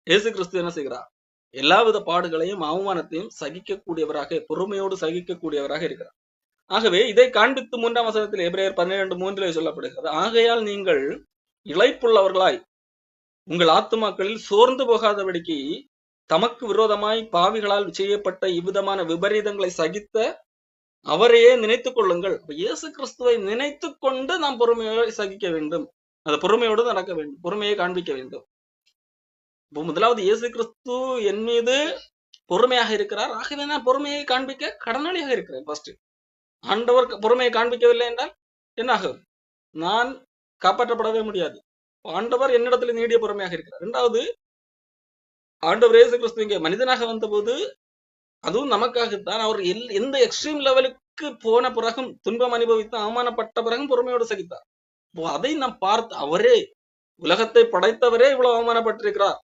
இயேசு கிறிஸ்து என்ன செய்கிறார்? எல்லாவித பாடுகளையும் அவமானத்தையும் சகிக்கக்கூடியவராக, பொறுமையோடு சகிக்கக்கூடியவராக இருக்கிறார். ஆகவே இதை காண்பித்து 3ஆம் வசனத்தில் எபிரேயர் 12:3 சொல்லப்படுகிறது. ஆகையால் நீங்கள் இளைப்புள்ளவர்களாய் உங்கள் ஆத்துமாக்களில் சோர்ந்து போகாதபடிக்கு தமக்கு விரோதமாய் பாவிகளால் செய்யப்பட்ட இவ்விதமான விபரீதங்களை சகித்த அவரையே நினைத்துக் கொள்ளுங்கள். இயேசு கிறிஸ்துவை நினைத்து கொண்டு நாம் பொறுமையோடு சகிக்க வேண்டும், அந்த பொறுமையோடு நடக்க வேண்டும், பொறுமையை காண்பிக்க வேண்டும். இப்போ முதலாவது இயேசு கிறிஸ்து என் மீது பொறுமையாக இருக்கிறார், ஆகவே நான் பொறுமையை காண்பிக்க கடனாளியாக இருக்கிறேன். ஃபர்ஸ்ட், ஆண்டவர் பொறுமையை காண்பிக்கவில்லை என்றால் என்னாகும்? நான் காப்பாற்றப்படவே முடியாது. ஆண்டவர் என்னிடத்துல நீடிய பொறுமையாக இருக்கிறார். இரண்டாவது, ஆண்டவர் இயேசு கிறிஸ்து இங்கே மனிதனாக வந்தபோது அதுவும் நமக்காகத்தான். அவர் எந்த எக்ஸ்ட்ரீம் லெவலுக்கு போன பிறகும், துன்பம் அனுபவித்து அவமானப்பட்ட பிறகும் பொறுமையோடு சகித்தார். அதை நாம் பார்த்து, அவரே உலகத்தை படைத்தவரே இவ்வளவு அவமானப்பட்டிருக்கிறார்.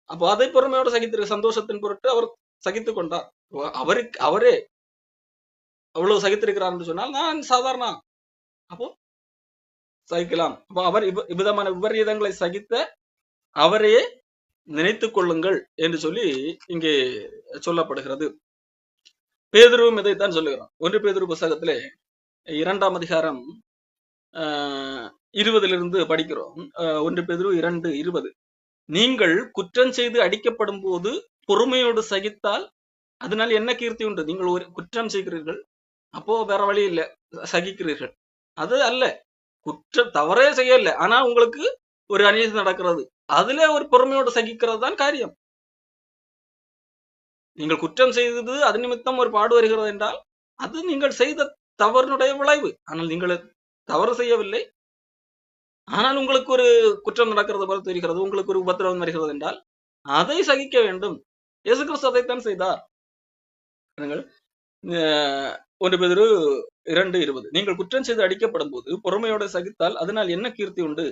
அப்போ அதை பொறுமையோடு சகித்திருக்க சந்தோஷத்தின் பொருட்டு அவர் சகித்து கொண்டார். அவரே அவ்வளவு சகித்திருக்கிறார் என்று சொன்னால் நான் சாதாரண, அப்போ சகிக்கலாம். அப்போ அவர் இவ்விதமான விபரீதங்களை சகித்த அவரையே நினைத்துக் கொள்ளுங்கள் என்று சொல்லி இங்கே சொல்லப்படுகிறது. பேதுருவும் இதைத்தான் சொல்லுகிறான். 1 பேதுரு புத்தகத்திலே 2ஆம் அதிகாரம் 20 படிக்கிறோம். 1 பேதுரு 2:20, நீங்கள் குற்றம் செய்து அடிக்கப்படும் போது பொறுமையோடு சகித்தால் அதனால் என்ன கீர்த்தி உண்டு? நீங்கள் ஒரு குற்றம் செய்கிறீர்கள், அப்போ வேற வழி இல்லை, சகிக்கிறீர்கள். அது அல்ல, தவறே செய்யல, ஆனா உங்களுக்கு ஒரு அநீதி நடக்கிறது, அதுல ஒரு பொறுமையோடு சகிக்கிறது தான் காரியம். நீங்கள் குற்றம் செய்தது அது நிமித்தம் ஒரு பாடு வருகிறது என்றால் அது நீங்கள் செய்த தவறினுடைய விளைவு. ஆனால் நீங்கள் தவறு செய்யவில்லை, ஆனால் உங்களுக்கு ஒரு குற்றம் நடக்கிறது போல தெரிகிறது, உங்களுக்கு ஒரு உபத்திரவம் வருகிறது என்றால் அதை சகிக்க வேண்டும். இயேசு கிறிஸ்து அதைத்தான் செய்தார். 1 பேதுரு 2:20, நீங்கள் குற்றம் செய்து அடிக்கப்படும் போது பொறுமையோடு சகித்தால் அதனால் என்ன கீர்த்தி உண்டு?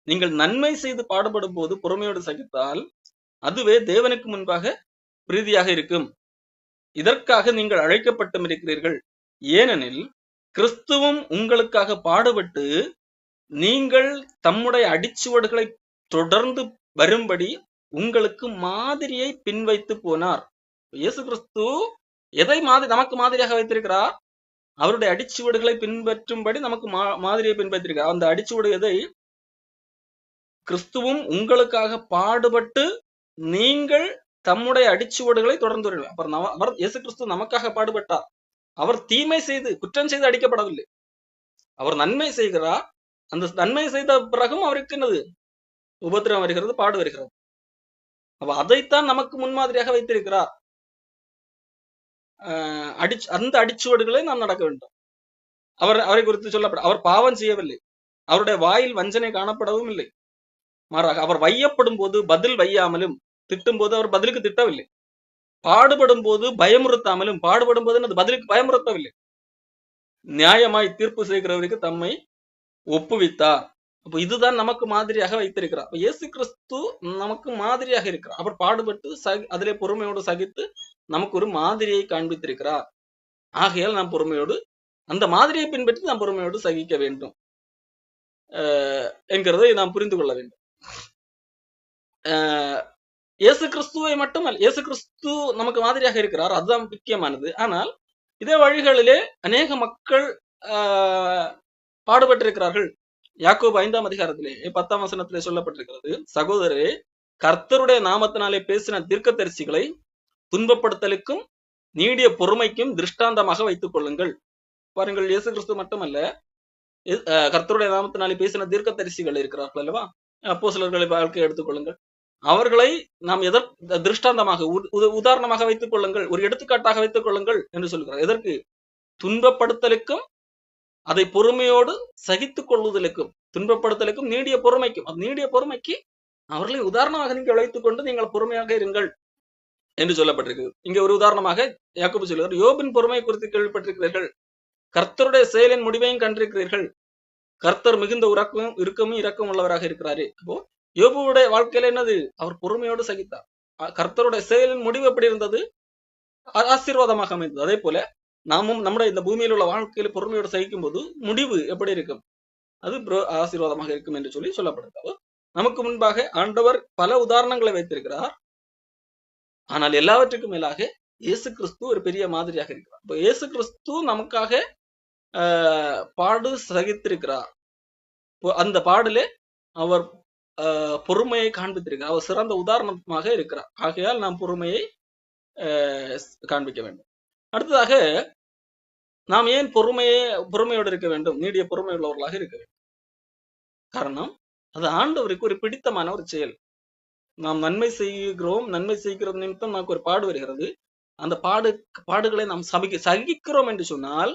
நீங்கள் நன்மை செய்து பாடுபடும் போது பொறுமையோடு சகித்தால் அதுவே தேவனுக்கு முன்பாக பிரீதியாக இருக்கும். இதற்காக நீங்கள் அழைக்கப்பட்டும் இருக்கிறீர்கள். ஏனெனில் கிறிஸ்துவும் உங்களுக்காக பாடுபட்டு நீங்கள் தம்முடைய அடிச்சுவடுகளை தொடர்ந்து வரும்படி உங்களுக்கு மாதிரியை பின்வைத்து போனார். இயேசு கிறிஸ்து எதை நமக்கு மாதிரியாக வைத்திருக்கிறார்? அவருடைய அடிச்சுவடுகளை பின்பற்றும்படி நமக்கு மாதிரியை பின்பற்றிருக்கிறார். அந்த அடிச்சுவடு எதை? கிறிஸ்துவும் உங்களுக்காக பாடுபட்டு நீங்கள் தம்முடைய அடிச்சுவடுகளை தொடர்ந்து வருகிறார். அப்புறம் அவர் இயேசு கிறிஸ்து நமக்காக பாடுபட்டார். அவர் தீமை செய்து குற்றம் செய்து அடிக்கப்படவில்லை, அவர் நன்மை செய்கிறார். அந்த நன்மை செய்த பிறகும் அவருக்கு என்னது? உபத்திரவம் வருகிறது, பாடு வருகிறது. அப்ப அதைத்தான் நமக்கு முன்மாதிரியாக வைத்திருக்கிறார். அந்த அடிச்சுவடுகளை நாம் நடக்க வேண்டும். அவரை குறித்து சொல்லப்பட, அவர் பாவம் செய்யவில்லை, அவருடைய வாயில் வஞ்சனை காணப்படவும் இல்லை. மாறாக அவர் வையப்படும் போது பதில் வையாமலும், திட்டும் போது அவர் பதிலுக்கு திட்டவில்லை, பாடுபடும் போது பயமுறுத்தாமலும், பாடுபடும் போது பதிலுக்கு பயமுறுத்தவில்லை, நியாயமாய் தீர்ப்பு செய்கிறவருக்கு தம்மை ஒப்புவித்தார். அப்போ இதுதான் நமக்கு மாதிரியாக வைத்திருக்கிறார். இயேசு கிறிஸ்து நமக்கு மாதிரியாக இருக்கிறார். அவர் பாடுபட்டு அதிலே பொறுமையோடு சகித்து நமக்கு ஒரு மாதிரியை காண்பித்திருக்கிறார். ஆகையால் நாம் பொறுமையோடு அந்த மாதிரியை பின்பற்றி நாம் பொறுமையோடு சகிக்க வேண்டும் என்கிறதை நாம் புரிந்து கொள்ள வேண்டும். இயேசு கிறிஸ்துவை மட்டுமல்ல, இயேசு கிறிஸ்து நமக்கு மாதிரியாக இருக்கிறார், அதுதான் முக்கியமானது. ஆனால் இதே வழிகளிலே அநேக மக்கள் பாடுபட்டிருக்கிறார்கள். யாக்கோபு 5ஆம் அதிகாரத்திலே 10ஆம் வசனத்திலே சொல்லப்பட்டிருக்கிறது, சகோதரரே, கர்த்தருடைய நாமத்தினாலே பேசின தீர்க்கதரிசிகளை துன்பப்படுத்தலுக்கும் நீடிய பொறுமைக்கும் திருஷ்டாந்தமாக வைத்துக் கொள்ளுங்கள். பாருங்கள், இயேசு கிறிஸ்து மட்டுமல்ல, கர்த்தருடைய நாமத்தினாலே பேசின தீர்க்கதரிசிகள் இருக்கிறார்கள் அல்லவா? அப்போஸ்தலர்களை வாழ்க்கை எடுத்துக்கொள்ளுங்கள். அவர்களை நாம் திருஷ்டாந்தமாக உதாரணமாக வைத்துக் கொள்ளுங்கள், ஒரு எடுத்துக்காட்டாக வைத்துக் கொள்ளுங்கள் என்று சொல்கிறார். எதற்கு? துன்பப்படுத்தலுக்கும் அதை பொறுமையோடு சகித்துக் கொள்ளுதலுக்கும், துன்பப்படுத்தலுக்கும் நீடிய பொறுமைக்கும். நீடிய பொறுமைக்கு அவர்களை உதாரணமாக நீங்கள் வைத்துக் கொண்டு நீங்கள் பொறுமையாக இருங்கள் என்று சொல்லப்பட்டிருக்கு. இங்க ஒரு உதாரணமாக யாக்கோபு சொல்கிறார், யோபின் பொறுமை குறித்து கேள்விப்பட்டிருக்கிறீர்கள், கர்த்தருடைய செயலின் முடிவையும் கண்டிருக்கிறீர்கள், கர்த்தர் மிகுந்த இருக்கமும் இரக்கம் உள்ளவராக இருக்கிறாரு. அப்போ யோபுடைய வாழ்க்கையில என்னது? அவர் பொறுமையோடு சகித்தார். கர்த்தருடைய செயலின் முடிவு எப்படி இருந்தது? ஆசீர்வாதமாக அமைந்தது. அதே போல நாமும் நம்முடைய இந்த பூமியில் உள்ள வாழ்க்கையில பொறுமையோடு சகிக்கும் போது முடிவு எப்படி இருக்கும்? அது ஆசீர்வாதமாக இருக்கும் என்று சொல்லப்படுகிறது. நமக்கு முன்பாக ஆண்டவர் பல உதாரணங்களை வைத்திருக்கிறார். ஆனால் எல்லாவற்றுக்கும் மேலாக இயேசு கிறிஸ்து ஒரு பெரிய மாதிரியாக இருக்கிறார். இப்போ இயேசு கிறிஸ்து நமக்காக பாடு சகித்திருக்கிறார். அந்த பாடலே அவர் பொறுமையை காண்பித்திருக்கிறார். அவர் சிறந்த உதாரணமாக இருக்கிறார். ஆகையால் நாம் பொறுமையை காண்பிக்க வேண்டும். அடுத்ததாக நாம் ஏன் பொறுமையோடு இருக்க வேண்டும், நீடிய பொறுமை உள்ளவர்களாக இருக்க வேண்டும்? காரணம், அது ஆண்டவருக்கு ஒரு பிடித்தமான ஒரு செயல். நாம் நன்மை செய்கிறோம், நன்மை செய்கிறது நிமித்தம் நமக்கு ஒரு பாடு வருகிறது. அந்த பாடுகளை நாம் சகிக்கிறோம் என்று சொன்னால்,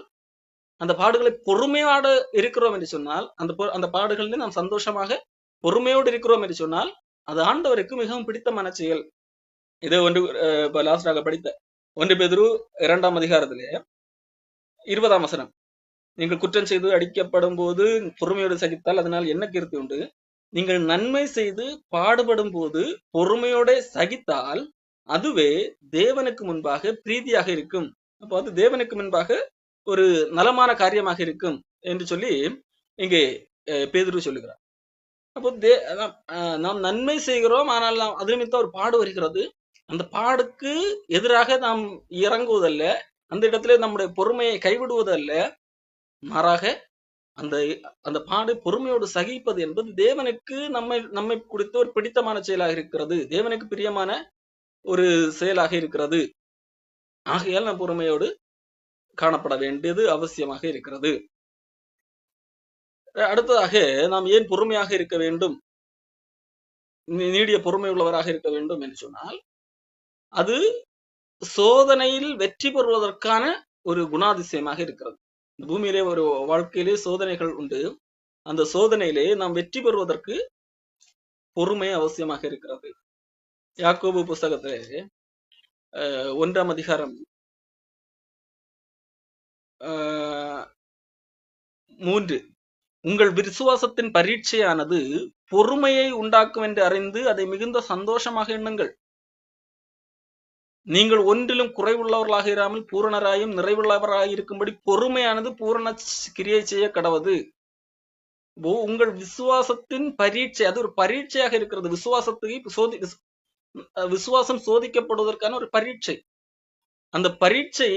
அந்த பாடுகளை பொறுமையோடு இருக்கிறோம் என்று சொன்னால், அந்த பாடுகளில் நாம் சந்தோஷமாக பொறுமையோடு இருக்கிறோம் என்று சொன்னால், அது ஆண்டவருக்கு மிகவும் பிடித்தமான செயல். இதை லாஸ்டாக படித்த 1 பேதுரு 2ஆம் அதிகாரத்திலே 20ஆம் வசனம், நீங்கள் குற்றம் செய்து அடிக்கப்படும் போது பொறுமையோடு சகித்தால் அதனால் என்ன கீர்த்தி உண்டு? நீங்கள் நன்மை செய்து பாடுபடும் போது பொறுமையோட சகித்தால் அதுவே தேவனுக்கு முன்பாக பிரீதியாக இருக்கும். அப்போ அது தேவனுக்கு முன்பாக ஒரு நலமான காரியமாக இருக்கும் என்று சொல்லி இங்கே பேதுரு சொல்லுகிறார். அப்போ நாம் நன்மை செய்கிறோம், ஆனால் அது நிமித்தம் ஒரு பாடு வருகிறது. அந்த பாடுக்கு எதிராக நாம் இறங்குவதல்ல, அந்த இடத்துல நம்முடைய பொறுமையை கைவிடுவதல்ல, மாறாக அந்த பாடு பொறுமையோடு சகிப்பது என்பது தேவனுக்கு நம்மை குறித்த ஒரு பிடித்தமான செயலாக இருக்கிறது, தேவனுக்கு பிரியமான ஒரு செயலாக இருக்கிறது. ஆகையால் நாம் பொறுமையோடு காணப்பட வேண்டியது அவசியமாக இருக்கிறது. அடுத்ததாக நாம் ஏன் பொறுமையாக இருக்க வேண்டும், நீடிய பொறுமை உள்ளவராக இருக்க வேண்டும் என்று சொன்னால், அது சோதனையில் வெற்றி பெறுவதற்கான ஒரு குணாதிசயமாக இருக்கிறது. இந்த பூமியிலே ஒரு வாழ்க்கையிலே சோதனைகள் உண்டு. அந்த சோதனையிலே நாம் வெற்றி பெறுவதற்கு பொறுமை அவசியமாக இருக்கிறது. யாக்கோபு புஸ்தகத்திலே 1ஆம் அதிகாரம் 3, உங்கள் விசுவாசத்தின் பரீட்சையானது பொறுமையை உண்டாக்கும் என்று அறிந்து அதை மிகுந்த சந்தோஷமாக எண்ணுங்கள். நீங்கள் ஒன்றிலும் குறைவுள்ளவர்களாக இராமல் பூரணராயும் நிறைவுள்ளவராக இருக்கும்படி பொறுமையானது பூரண கிரியை செய்ய கடவது. உங்கள் விசுவாசத்தின் பரீட்சை, அது ஒரு பரீட்சையாக இருக்கிறது. விசுவாசம் சோதிக்கப்படுவதற்கான ஒரு பரீட்சை. அந்த பரீட்சை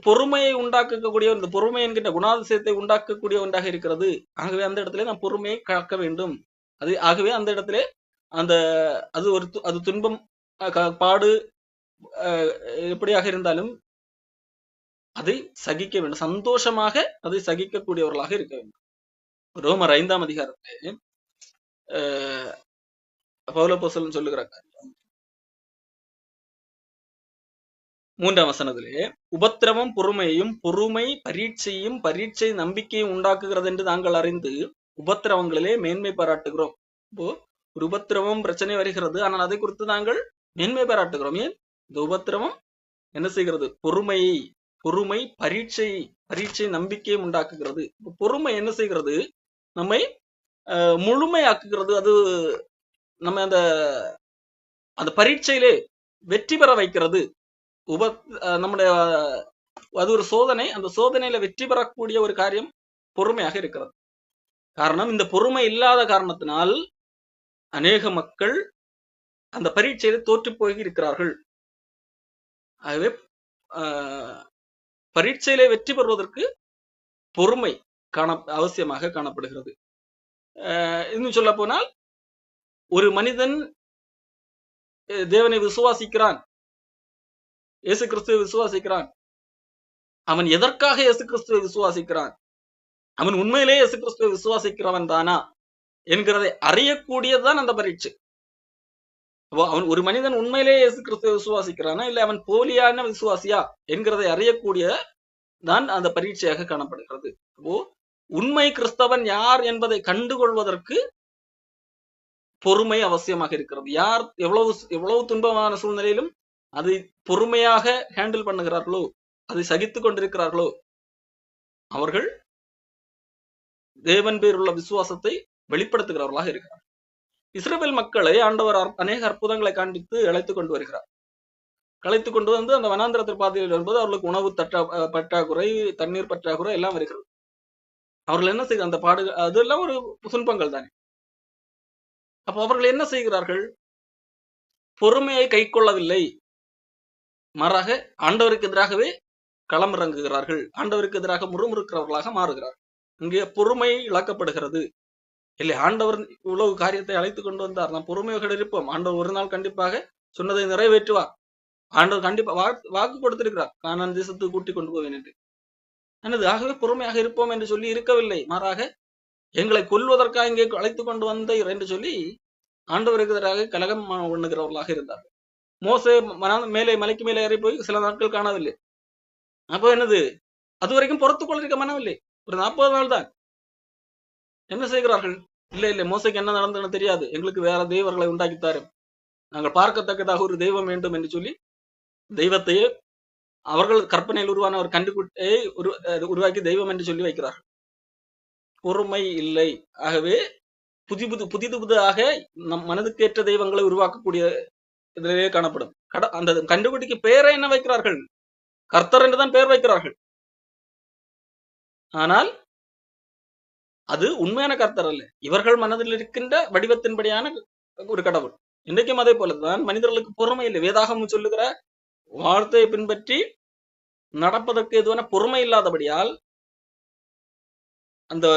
பொறுமையை உண்டாக்கக்கூடிய, இந்த பொறுமை என்கின்ற குணாதிசயத்தை உண்டாக்கக்கூடிய ஒன்றாக இருக்கிறது. ஆகவே அந்த இடத்துல நாம் பொறுமையை காக்க வேண்டும். ஆகவே அந்த இடத்துல அது துன்பம், பாடு எப்படியாக இருந்தாலும் அதை சகிக்க வேண்டும், சந்தோஷமாக அதை சகிக்கக்கூடியவர்களாக இருக்க வேண்டும். ரோமர் 5ஆம் அதிகாரத்திலே பவுல் அப்போஸ்தலன் சொல்லுகிற காரியம் 3ஆம் வசனத்திலே, உபத்திரவம் பொறுமையையும் பொறுமை பரீட்சையும் பரீட்சை நம்பிக்கையும் உண்டாக்குகிறது என்று நாங்கள் அறிந்து உபத்திரவங்களிலே மேன்மை பாராட்டுகிறோம். இப்போ ஒரு உபத்திரவம் பிரச்சனை வருகிறது, ஆனால் அதை குறித்து நாங்கள் மேன்மை பாராட்டுகிறோம். ஏன்? இந்த உபத்திரவம் என்ன செய்கிறது? பொறுமை பரீட்சை நம்பிக்கையும் உண்டாக்குகிறது. பொறுமை என்ன செய்கிறது? நம்மை முழுமையாக்குகிறது. அது நம்ம அந்த பரீட்சையிலே வெற்றி பெற வைக்கிறது. நம்முடைய அது ஒரு சோதனை, அந்த சோதனையில வெற்றி பெறக்கூடிய ஒரு காரியம் பொறுமையாக இருக்கிறது. காரணம், இந்த பொறுமை இல்லாத காரணத்தினால் அநேக மக்கள் அந்த பரீட்சையில தோற்று போய் இருக்கிறார்கள். ஆகவே பரீட்சையிலே வெற்றி பெறுவதற்கு பொறுமை அவசியமாக காணப்படுகிறது. இன்னும் சொல்ல போனால், ஒரு மனிதன் தேவனை விசுவாசிக்கிறான், இயேசு கிறிஸ்துவை விசுவாசிக்கிறான். அவன் எதற்காக இயேசு கிறிஸ்துவை விசுவாசிக்கிறான், அவன் உண்மையிலே இயேசு கிறிஸ்துவை விசுவாசிக்கிறவன் தானா என்கிறதை அறியக்கூடியதுதான் அந்த பரீட்சை. அப்போ அவன் ஒரு மனிதன் உண்மையிலேயே இயேசு கிறிஸ்துவை விசுவாசிக்கிறானா இல்ல அவன் போலியான விசுவாசியா என்கிறதை அறியக்கூடிய தான் அந்த பரீட்சையாக காணப்படுகிறது. அப்போ உண்மை கிறிஸ்தவன் யார் என்பதை கண்டுகொள்வதற்கு பொறுமை அவசியமாக இருக்கிறது. யார் எவ்வளவு துன்பமான சூழ்நிலையிலும் அதை பொறுமையாக ஹேண்டில் பண்ணுகிறார்களோ, அதை சகித்துக் கொண்டிருக்கிறார்களோ, அவர்கள் தேவன் பேருள்ள விசுவாசத்தை வெளிப்படுத்துகிறவர்களாக இருக்கிறார். இஸ்ரவேல் மக்களை ஆண்டவர் அநேக அற்புதங்களை காண்பித்து அழைத்துக் கொண்டு வருகிறார். அழைத்துக் கொண்டு வந்து அந்த வனாந்திரத்தில் பாதையில் வரும்போது அவர்களுக்கு உணவு பற்றாக்குறை, தண்ணீர் பற்றாக்குறை எல்லாம் வருகிறது. அவர்கள் என்ன செய்ய அந்த அதெல்லாம் ஒரு துன்பங்கள் தானே. அப்போ அவர்கள் என்ன செய்கிறார்கள்? பொறுமையை கை கொள்ளவில்லை, மாறாக ஆண்டவருக்கு எதிராகவே களமிறங்குகிறார்கள். ஆண்டவருக்கு எதிராக முறுமுறுக்கிறவர்களாக மாறுகிறார்கள். இங்கே பொறுமை இழக்கப்படுகிறது. இல்லை, ஆண்டவர் இவ்வளவு காரியத்தை அழைத்துக் கொண்டு வந்தார், நாம் பொறுமையோடு இருப்போம், ஆண்டவர் ஒரு நாள் கண்டிப்பாக சொன்னதை நிறைவேற்றுவார், ஆண்டவர் கண்டிப்பா வாக்கு கொடுத்திருக்கிறார், கானான் தேசத்துக்கு கூட்டிக் கொண்டு போவேன் என்று. எனது ஆகவே பொறுமையாக இருப்போம் என்று சொல்லி இருக்கவில்லை, மாறாக எங்களை கொல்வதற்காக இங்கே அழைத்துக் கொண்டு வந்தீர் என்று சொல்லி ஆண்டவருக்கு எதிராக கலகம் பண்ணுகிறவர்களாக இருந்தார்கள். மோசே மேலே மலைக்கு மேலே ஏறி போய் சில நாட்கள் காணவில்லை. அப்போ என்னது, அது வரைக்கும் பொறுத்துக் கொள்ளிருக்க மனவில்லை. ஒரு 40 நாள் தான். என்ன செய்கிறார்கள்? இல்லை, மோசைக்கு என்ன நடந்ததுன்னு தெரியாது, எங்களுக்கு வேற தெய்வங்களை உண்டாக்கித்தாரு, நாங்கள் பார்க்கத்தக்கதாக ஒரு தெய்வம் வேண்டும் என்று சொல்லி தெய்வத்தையே அவர்கள் கற்பனையில் உருவான ஒரு கண்டுகுட்டியை உருவாக்கி தெய்வம் என்று சொல்லி வைக்கிறார்கள். பொறுமை இல்லை. ஆகவே புதிதாக நம் மனதுக்கேற்ற தெய்வங்களை உருவாக்கக்கூடிய இதிலேயே காணப்படும். அந்த கண்டுகுட்டிக்கு பெயரை என்ன வைக்கிறார்கள்? கர்த்தர் என்றுதான் பெயர் வைக்கிறார்கள். ஆனால் அது உண்மையான கர்த்தர் அல்ல, இவர்கள் மனதில் இருக்கின்ற வடிவத்தின்படியான ஒரு கடவுள். இன்றைக்கும் அதே போலதான் மனிதர்களுக்கு பொறுமை இல்லை. வேதாகமம் சொல்லுகிற வார்த்தையை பின்பற்றி நடப்பதற்கு எதுவான பொறுமை இல்லாதபடியால் அந்த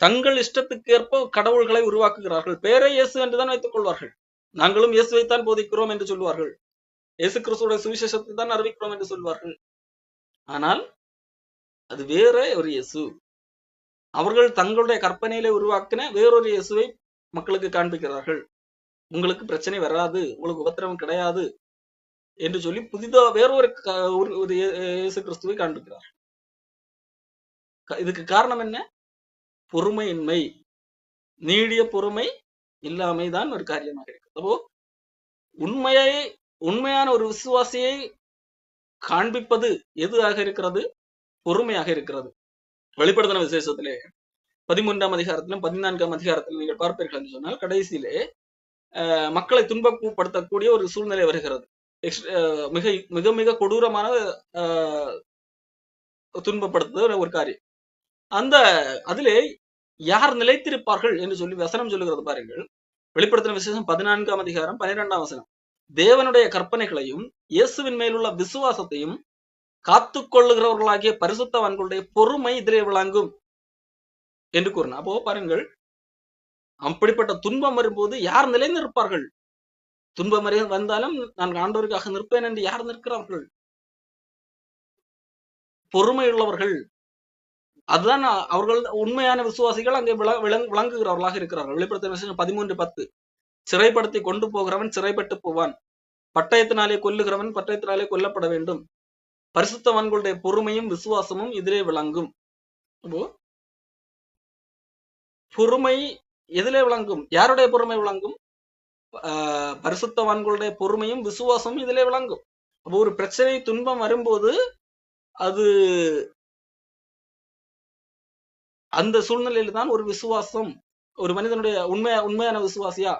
தங்கள் இஷ்டத்துக்கு ஏற்ப கடவுள்களை உருவாக்குகிறார்கள். பேரை இயேசு என்றுதான் வைத்துக் கொள்வார்கள். நாங்களும் இயேசுவைத்தான் போதிக்கிறோம் என்று சொல்வார்கள், இயேசு கிறிஸ்துவோட சுவிசேஷத்தை தான் அறிவிக்கிறோம் என்று சொல்வார்கள். ஆனால் அது வேற ஒரு இயேசு. அவர்கள் தங்களுடைய கற்பனையிலே உருவாக்கின வேறொரு இயேசுவை மக்களுக்கு காண்பிக்கிறார்கள். உங்களுக்கு பிரச்சனை வராது, உங்களுக்கு உபத்திரவம் கிடையாது என்று சொல்லி வேறொரு இயேசு கிறிஸ்துவை காண்பிக்கிறார்கள். இதுக்கு காரணம் என்ன? பொறுமையின்மை, நீடிய பொறுமை இல்லாமைதான் ஒரு காரியமாக இருக்கு. அப்போ உண்மையான ஒரு விசுவாசியை காண்பிப்பது எதுவாக இருக்கிறது? பொறுமையாக இருக்கிறது. வெளிப்படுத்தின விசேஷத்திலே 13ஆம் அதிகாரத்திலும் 14ஆம் அதிகாரத்திலும் நீங்கள் பார்ப்பீர்கள் என்று சொன்னால், கடைசியிலே மக்களை துன்பப்படுத்தக்கூடிய ஒரு சூழ்நிலை வருகிறது. மிக மிக மிக கொடூரமான துன்பப்படுத்துகிற ஒரு காரியம். அதிலே யார் நிலைத்திருப்பார்கள் என்று சொல்லி வசனம் சொல்லுகிறது பாருங்கள். வெளிப்படுத்தின விசேஷம் 14ஆம் அதிகாரம் 12ஆம் வசனம். தேவனுடைய கற்பனைகளையும் இயேசுவின் மேலுள்ள விசுவாசத்தையும் காத்துக் கொள்ளுகிறவர்களாகிய பரிசுத்தவான்களுடைய பொறுமை இதிலே விளங்கும் என்று கூறினார். அப்போ பாருங்கள், அப்படிப்பட்ட துன்பம் வரும்போது யார் நிலை நிற்பார்கள்? துன்பம் வந்தாலும் நான் ஆண்டவருக்காக நிற்பேன் என்று யார் நிற்கிறார்கள்? பொறுமை உள்ளவர்கள். அதுதான் அவர்கள் உண்மையான விசுவாசிகள் அங்கே விளங்குகிறவர்களாக இருக்கிறார்கள். வெளிப்படுத்தின விசேஷம் 13:10. சிறைப்படுத்தி கொண்டு போகிறவன் சிறைப்பட்டு போவான், பட்டயத்தினாலே கொல்லுகிறவன் பட்டயத்தினாலே கொல்லப்பட வேண்டும், பரிசுத்தவான்களுடைய பொறுமையும் விசுவாசமும் இதிலே விளங்கும். அப்போ பொறுமை எதிலே விளங்கும்? யாருடைய பொறுமை விளங்கும்? பரிசுத்தவான்களுடைய பொறுமையும் விசுவாசமும் இதிலே விளங்கும். அப்போ ஒரு பிரச்சனை துன்பம் வரும்போது அது அந்த சூழ்நிலையில தான் ஒரு விசுவாசம், ஒரு மனிதனுடைய உண்மையான விசுவாசியா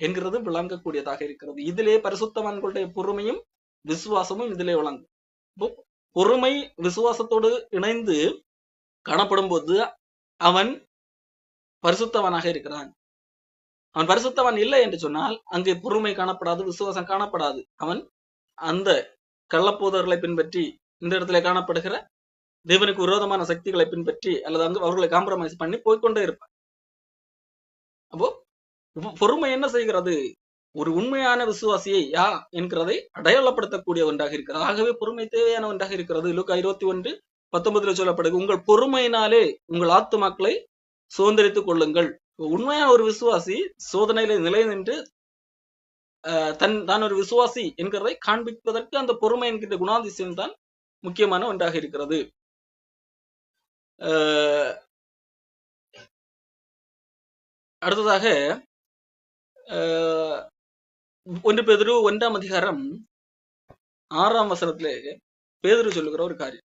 என்கிறது விளங்கக்கூடியதாக இருக்கிறது. இதிலே பரிசுத்தவான்களுடைய பொறுமையும் விசுவாசமும் இதிலே விளங்கும். பொறுமை விசுவாசத்தோடு இணைந்து காணப்படும் போது அவன் பரிசுத்தவனாக இருக்கிறான். அவன் பரிசுத்தவன் இல்லை என்று சொன்னால் அங்கே பொறுமை காணப்படாது, விசுவாசம் காணப்படாது. அவன் அந்த கள்ளப்போதர்களை பின்பற்றி, இந்த இடத்துல காணப்படுகிற தேவனுக்கு விரோதமான சக்திகளை பின்பற்றி அல்லது அங்கு அவர்களை காம்ப்ரமைஸ் பண்ணி போய்கொண்டே இருப்பான். அப்போ பொறுமை என்ன செய்கிறது? ஒரு உண்மையான விசுவாசியை யா என்கிறதை அடையாளப்படுத்தக்கூடிய ஒன்றாக இருக்கிறது. ஆகவே பொறுமை தேவையான ஒன்றாக இருக்கிறது. லூக்கா 21:19 சொல்லப்படுது, உங்கள் பொறுமையினாலே உங்கள் ஆத்துமாக்களை சுதந்திரித்துக் கொள்ளுங்கள். உண்மையான ஒரு விசுவாசி சோதனையில நிலை நின்று தான் ஒரு விசுவாசி என்கிறதை காண்பிப்பதற்கு அந்த பொறுமை என்கின்ற குணாதிசயம் தான் முக்கியமான ஒன்றாக இருக்கிறது. அடுத்ததாக 1 பேதுரு 1ஆம் அதிகாரம் 6ஆம் வசனத்திலே பேதுரு சொல்லுகிற ஒரு காரியம்.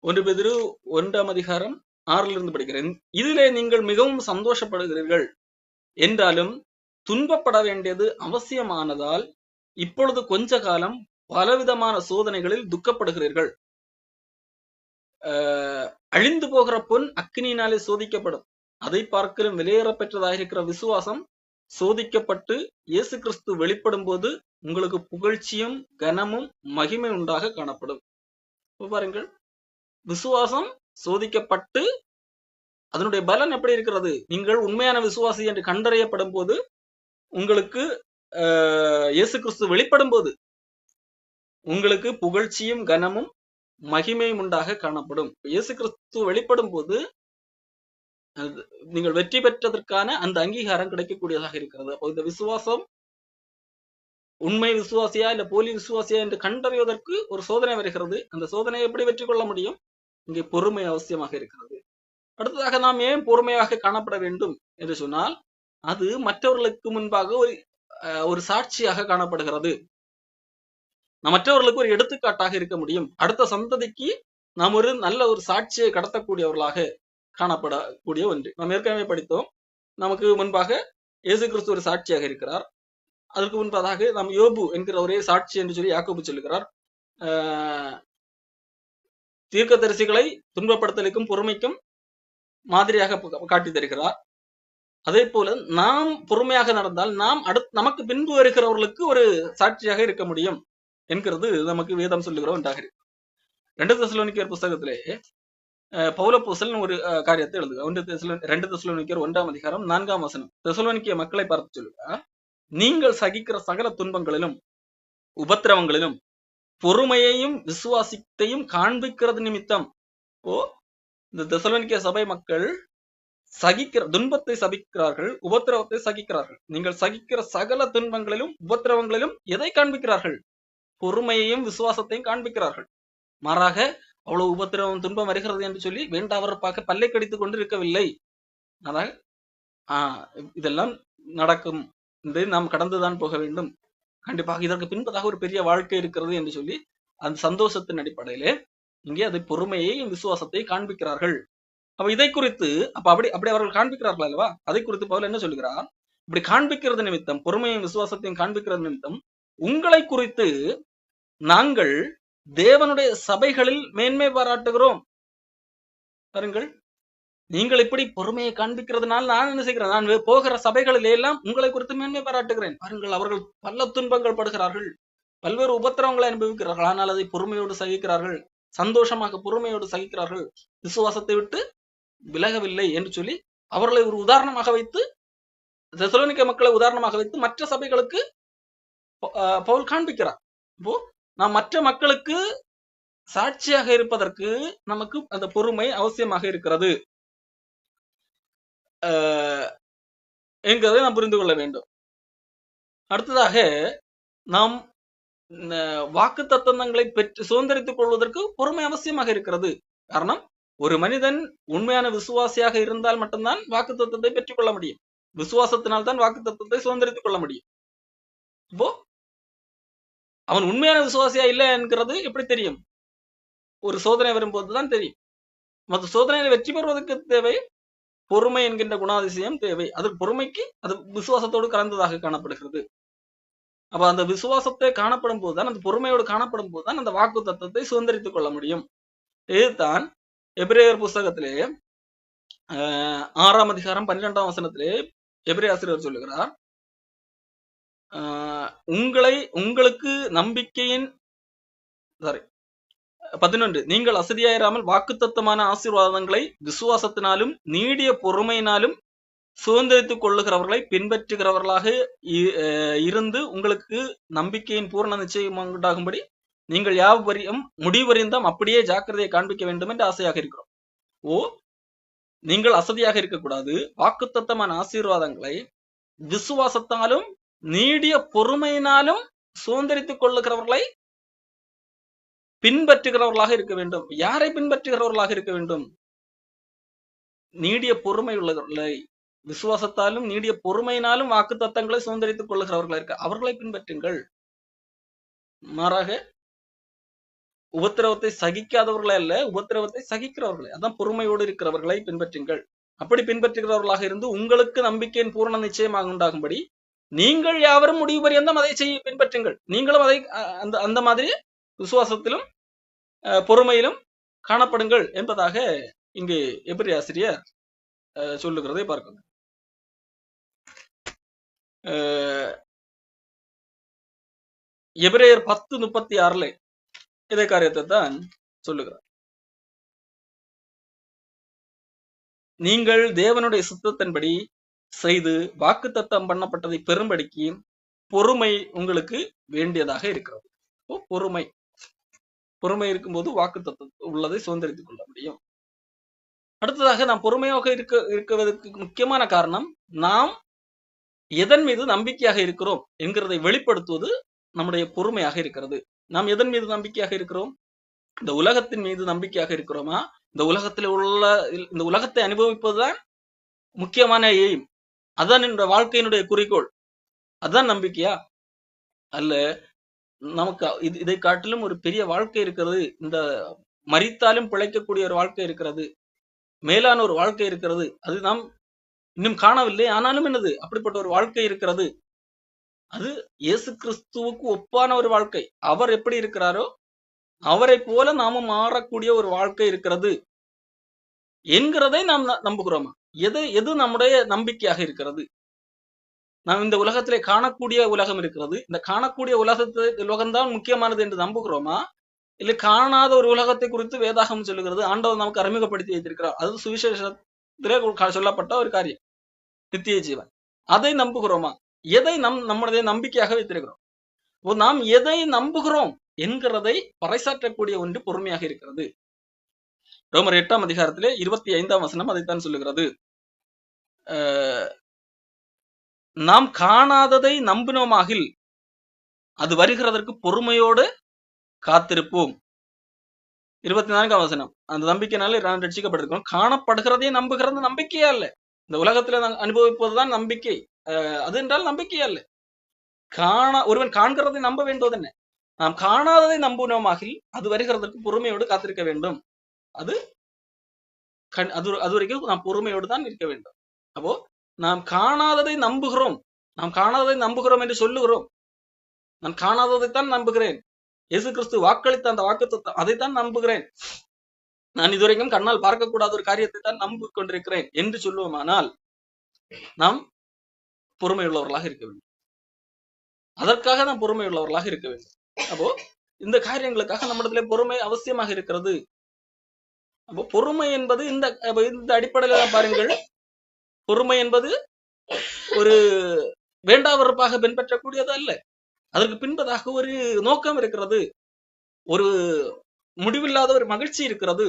1 பேதுரு 1ஆம் அதிகாரம் 6லிருந்து படிக்கிறேன். இதிலே நீங்கள் மிகவும் சந்தோஷப்படுகிறீர்கள் என்றாலும் துன்பப்பட வேண்டியது அவசியமானதால் இப்பொழுது கொஞ்ச காலம் பலவிதமான சோதனைகளில் துக்கப்படுகிறீர்கள். அழிந்து போகிற பொன் அக்கினியினாலே சோதிக்கப்படும், அதை பார்க்கலும் விலையேறப்பெற்றதாக இருக்கிற விசுவாசம் சோதிக்கப்பட்டு இயேசு கிறிஸ்து வெளிப்படும் போது உங்களுக்கு புகழ்ச்சியும் கனமும் மகிமை உண்டாக காணப்படும். பாருங்கள், விசுவாசம் சோதிக்கப்பட்டு அதனுடைய பலன் எப்படி இருக்கிறது? நீங்கள் உண்மையான விசுவாசி என்று கண்டறியப்படும் போது உங்களுக்கு இயேசு கிறிஸ்து வெளிப்படும் போது உங்களுக்கு புகழ்ச்சியும் கனமும் மகிமையும் உண்டாக காணப்படும். இயேசு கிறிஸ்து வெளிப்படும் போது நீங்கள் வெற்றி பெற்றதற்கான அந்த அங்கீகாரம் கிடைக்கக்கூடியதாக இருக்கிறது. அப்போ இந்த விசுவாசம் உண்மை விசுவாசியா இல்ல போலி விசுவாசியா என்று கண்டறிவதற்கு ஒரு சோதனை வருகிறது. அந்த சோதனையை எப்படி வெற்றி கொள்ள முடியும்? இங்கே பொறுமை அவசியமாக இருக்கிறது. அடுத்ததாக நாம் ஏன் பொறுமையாக காணப்பட வேண்டும் என்று சொன்னால், அது மற்றவர்களுக்கு முன்பாக ஒரு சாட்சியாக காணப்படுகிறது. நாம் மற்றவர்களுக்கு ஒரு எடுத்துக்காட்டாக இருக்க முடியும். அடுத்த சந்ததிக்கு நாம் ஒரு நல்ல ஒரு சாட்சியை கடத்தக்கூடியவர்களாக காணப்படக்கூடிய ஒன்று. நாம் ஏற்கனவே படித்தோம். நமக்கு முன்பாக இயேசு கிறிஸ்து ஒரு சாட்சியாக இருக்கிறார். அதற்கு முன்பதாக நாம் யோபு என்கிற ஒரே சாட்சி என்று சொல்லி யாக்கோபு சொல்லுகிறார். தீர்க்கதரிசிகளை துன்பப்படுத்தலுக்கும் பொறுமைக்கும் மாதிரியாக காட்டி தருகிறார். அதே போல நாம் பொறுமையாக நடந்தால் நாம் நமக்கு பின்பு வருகிறவர்களுக்கு ஒரு சாட்சியாக இருக்க முடியும் என்கிறது நமக்கு வேதம் சொல்லுகிற ஒன்றாக இருக்கு. 2 தெசலோனிக்கேயர் புஸ்தகத்திலே பவுலப்போஸ்தலன் ஒரு காரியத்தை எழுதுகிறார். 2 தெசலோனிக்கேயர் 1ஆம் அதிகாரம் 4ஆம் வசனம். தெசலோனிக்கேய மக்களை பார்த்து சொல்லுகிறார், நீங்கள் சகிக்கிற சகல துன்பங்களிலும் உபத்திரவங்களிலும் பொறுமையையும் விசுவாசத்தையும் காண்பிக்கிறது நிமித்தம். இந்த தெசலோனிக்கேய சபை மக்கள் துன்பத்தை சகிக்கிறார்கள், உபத்திரவத்தை சகிக்கிறார்கள். நீங்கள் சகிக்கிற சகல துன்பங்களிலும் உபத்திரவங்களிலும் எதை காண்பிக்கிறார்கள்? பொறுமையையும் விசுவாசத்தையும் காண்பிக்கிறார்கள். மாறாக அவ்வளவு உபத்திரவம் துன்பம் வருகிறது என்று சொல்லி வேண்டாவர் பார்க்க பல்லை கடித்துக் கொண்டு இருக்கவில்லை. அதாக இதெல்லாம் நடக்கும், இதை நாம் கடந்துதான் போக வேண்டும், கண்டிப்பாக இதற்கு பின்பதாக ஒரு பெரிய வாழ்க்கை இருக்கிறது என்று சொல்லி அந்த சந்தோஷத்தின் அடிப்படையிலே இங்கே அதை பொறுமையையும் விசுவாசத்தை காண்பிக்கிறார்கள். அப்ப இதை குறித்து அப்படி அவர்கள் காண்பிக்கிறார்கள் அல்லவா? அதை குறித்து பவுல் என்ன சொல்லுகிறார்? இப்படி காண்பிக்கிறது நிமித்தம், பொறுமையும் விசுவாசத்தையும் காண்பிக்கிறது நிமித்தம் உங்களை குறித்து நாங்கள் தேவனுடைய சபைகளில் மேன்மை பாராட்டுகிறோம். பாருங்கள், நீங்கள் இப்படி பொறுமையை காண்பிக்கிறதுனால நான் என்ன செய்கிறேன்? நான் போகிற சபைகளில் எல்லாம் உங்களை குறித்து மேன்மை பாராட்டுகிறேன். பாருங்கள், அவர்கள் பல துன்பங்கள் படுகிறார்கள், பல்வேறு உபத்திரவங்களை அனுபவிக்கிறார்கள், ஆனால் அதை பொறுமையோடு சகிக்கிறார்கள், சந்தோஷமாக பொறுமையோடு சகிக்கிறார்கள், விசுவாசத்தை விட்டு விலகவில்லை என்று சொல்லி அவர்களை ஒரு உதாரணமாக வைத்து, தெசலோனிக்கே மக்களை உதாரணமாக வைத்து மற்ற சபைகளுக்கு பவுல் காண்பிக்கிறார். இப்போ நாம் மற்ற மக்களுக்கு சாட்சியாக இருப்பதற்கு நமக்கு அந்த பொறுமை அவசியமாக இருக்கிறது என்கிறதை நாம் புரிந்து கொள்ள வேண்டும். அடுத்ததாக நாம் வாக்கு தத்தங்களை பெற்று சுதந்திரித்துக் கொள்வதற்கு பொறுமை அவசியமாக இருக்கிறது. காரணம், ஒரு மனிதன் உண்மையான விசுவாசியாக இருந்தால் மட்டும்தான் வாக்கு தத்தத்தை பெற்றுக் கொள்ள முடியும். விசுவாசத்தினால் தான் வாக்கு தத்தத்தை சுதந்திரித்துக் கொள்ள முடியும். இப்போ அவன் உண்மையான விசுவாசியா இல்லை என்கிறது எப்படி தெரியும்? ஒரு சோதனை வரும்போதுதான் தெரியும். மற்ற சோதனையில வெற்றி பெறுவதற்கு தேவை பொறுமை என்கின்ற குணாதிசயம் தேவை. அது பொறுமைக்கு அது விசுவாசத்தோடு கலந்ததாக காணப்படுகிறது. அப்ப அந்த விசுவாசத்தை காணப்படும் போதுதான், அந்த பொறுமையோடு காணப்படும் போதுதான் அந்த வாக்கு தத்தத்தை சுதந்திரித்துக் கொள்ள முடியும். இதுதான் எபிரேயர் புஸ்தகத்திலே 6ஆம் அதிகாரம் 12ஆம் வசனத்திலே எபிரேய ஆசிரியர் சொல்லுகிறார், உங்களுக்கு நம்பிக்கையின் 11 நீங்கள் அசதியாயிராமல் வாக்குத்தத்தமான ஆசீர்வாதங்களை விசுவாசத்தினாலும் நீடிய பொறுமையினாலும் சுதந்திரித்துக் கொள்ளுகிறவர்களை பின்பற்றுகிறவர்களாக இருந்து உங்களுக்கு நம்பிக்கையின் பூர்ண நிச்சயம் உண்டாகும்படி நீங்கள் யாவரையும் முடிவறிந்தும் அப்படியே ஜாக்கிரதையை காண்பிக்க வேண்டும் என்று ஆசையாக இருக்கிறோம். நீங்கள் அசதியாக இருக்கக்கூடாது. வாக்குத்தத்தமான ஆசீர்வாதங்களை விசுவாசத்தாலும் நீடிய பொறுமையினாலும் சுதந்திரித்துக் கொள்ளுகிறவர்களை பின்பற்றுகிறவர்களாக இருக்க வேண்டும். யாரை பின்பற்றுகிறவர்களாக இருக்க வேண்டும்? நீடிய பொறுமை உள்ளவர்களை, விசுவாசத்தாலும் நீடிய பொறுமையினாலும் வாக்கு தத்தங்களை சுதந்திரித்துக் கொள்ளுகிறவர்களா இருக்க அவர்களை பின்பற்றுங்கள். மாறாக உபத்திரவத்தை சகிக்காதவர்களே அல்ல, உபத்திரவத்தை சகிக்கிறவர்களே, அதான் பொறுமையோடு இருக்கிறவர்களை பின்பற்றுங்கள். அப்படி பின்பற்றுகிறவர்களாக இருந்து உங்களுக்கு நம்பிக்கையின் பூரண நிச்சயமாக உண்டாகும்படி நீங்கள் யாவரும் முடிவு பரியந்தம் அதை செய்ய பின்பற்றுங்கள். நீங்களும் அதை அந்த மாதிரி விசுவாசத்திலும் பொறுமையிலும் காணப்படுங்கள் என்பதாக இங்கு எபிரேய ஆசிரியர் சொல்லுகிறதை பார்க்கணும். எபிரேயர் 10:36 இதே காரியத்தை தான் சொல்லுகிறார். நீங்கள் தேவனுடைய சித்தத்தின்படி செய்து வாக்குத்தத்தம் பண்ணப்பட்டதை பெரும்படிக்கு பொறுமை உங்களுக்கு வேண்டியதாக இருக்கிறது. பொறுமை இருக்கும்போது வாக்குத்தத்தம் உள்ளதை சுதந்திரித்துக் கொள்ள முடியும். அடுத்ததாக நாம் பொறுமையாக இருக்கிறதுக்கு முக்கியமான காரணம், நாம் எதன் மீது நம்பிக்கையாக இருக்கிறோம் என்கிறதை வெளிப்படுத்துவது நம்முடைய பொறுமையாக இருக்கிறது. நாம் எதன் மீது நம்பிக்கையாக இருக்கிறோம்? இந்த உலகத்தின் மீது நம்பிக்கையாக இருக்கிறோமா? இந்த உலகத்தை அனுபவிப்பதுதான் முக்கியமான எய்ம், அதான் இந்த வாழ்க்கையினுடைய குறிக்கோள், அதுதான் நம்பிக்கையா? அல்ல, நமக்கு இதை காட்டிலும் ஒரு பெரிய வாழ்க்கை இருக்கிறது, இந்த மரித்தாலும் பிழைக்கக்கூடிய ஒரு வாழ்க்கை இருக்கிறது, மேலான ஒரு வாழ்க்கை இருக்கிறது, அது நாம் இன்னும் காணவில்லை, ஆனாலும் என்னது அப்படிப்பட்ட ஒரு வாழ்க்கை இருக்கிறது, அது இயேசு கிறிஸ்துவுக்கு ஒப்பான ஒரு வாழ்க்கை, அவர் எப்படி இருக்கிறாரோ அவரை போல நாமும் மாறக்கூடிய ஒரு வாழ்க்கை இருக்கிறது என்கிறதை நாம் நம்புகிறோமா? எது நம்முடைய நம்பிக்கையாக இருக்கிறது? நாம் இந்த உலகத்திலே காணக்கூடிய உலகம் இருக்கிறது, இந்த காணக்கூடிய உலகம்தான் முக்கியமானது என்று நம்புகிறோமா? இல்லை காணாத ஒரு உலகத்தை குறித்து வேதாகம் சொல்லுகிறது, ஆண்டவர் நமக்கு அறிமுகப்படுத்தி வைத்திருக்கிறார், அது சுவிசேஷத்திலே சொல்லப்பட்ட ஒரு காரியம், நித்திய ஜீவன், அதை நம்புகிறோமா? எதை நம்முடைய நம்பிக்கையாக வைத்திருக்கிறோம்? நாம் எதை நம்புகிறோம் என்கிறதை பறைசாற்றக்கூடிய ஒன்று பொறுமையாக இருக்கிறது. ரோமர் 8 25 அதைத்தான் சொல்லுகிறது. நாம் காணாததை நம்பினோமாகில் அது வருகிறதற்கு பொறுமையோடு காத்திருப்போம். 24 அந்த நம்பிக்கையினால நான் ரட்சிக்கப்பட்டிருக்கோம். காணப்படுகிறதே நம்புகிறது நம்பிக்கையா அல்ல. இந்த உலகத்துல அனுபவிப்பதுதான் நம்பிக்கை, அது என்றால் நம்பிக்கையா அல்ல. ஒருவன் காண்கிறதை நம்ப வேண்டுவதென்ன? நாம் காணாததை நம்பினோமாகில் அது வருகிறதற்கு பொறுமையோடு காத்திருக்க வேண்டும். அது வரைக்கும் நாம் பொறுமையோடு தான் இருக்க வேண்டும். அப்போ நாம் காணாததை நம்புகிறோம், என்று சொல்லுகிறோம். நான் காணாததைத்தான் நம்புகிறேன், இயேசு கிறிஸ்து வாக்களித்த அந்த வாக்குத்தத்தம் அதைத்தான் நம்புகிறேன், நான் இதுவரைக்கும் கண்ணால் பார்க்கக்கூடாத ஒரு காரியத்தை தான் நம்பிக்கொண்டிருக்கிறேன் என்று சொல்லுவோமானால் நாம் பொறுமையுள்ளவர்களாக இருக்க வேண்டும். அதற்காக நாம் பொறுமையுள்ளவர்களாக இருக்க வேண்டும். அப்போ இந்த காரியங்களுக்காக நம்மிடத்திலே பொறுமை அவசியமாக இருக்கிறது. அப்போ பொறுமை என்பது இந்த அடிப்படையில பாருங்கள், பொறுமை என்பது ஒரு வேண்டாவெறுப்பாக பின்பற்றக்கூடியது அல்ல. அதற்கு பின்பதாக ஒரு நோக்கம் இருக்கிறது, ஒரு முடிவில்லாத ஒரு மகிழ்ச்சி இருக்கிறது.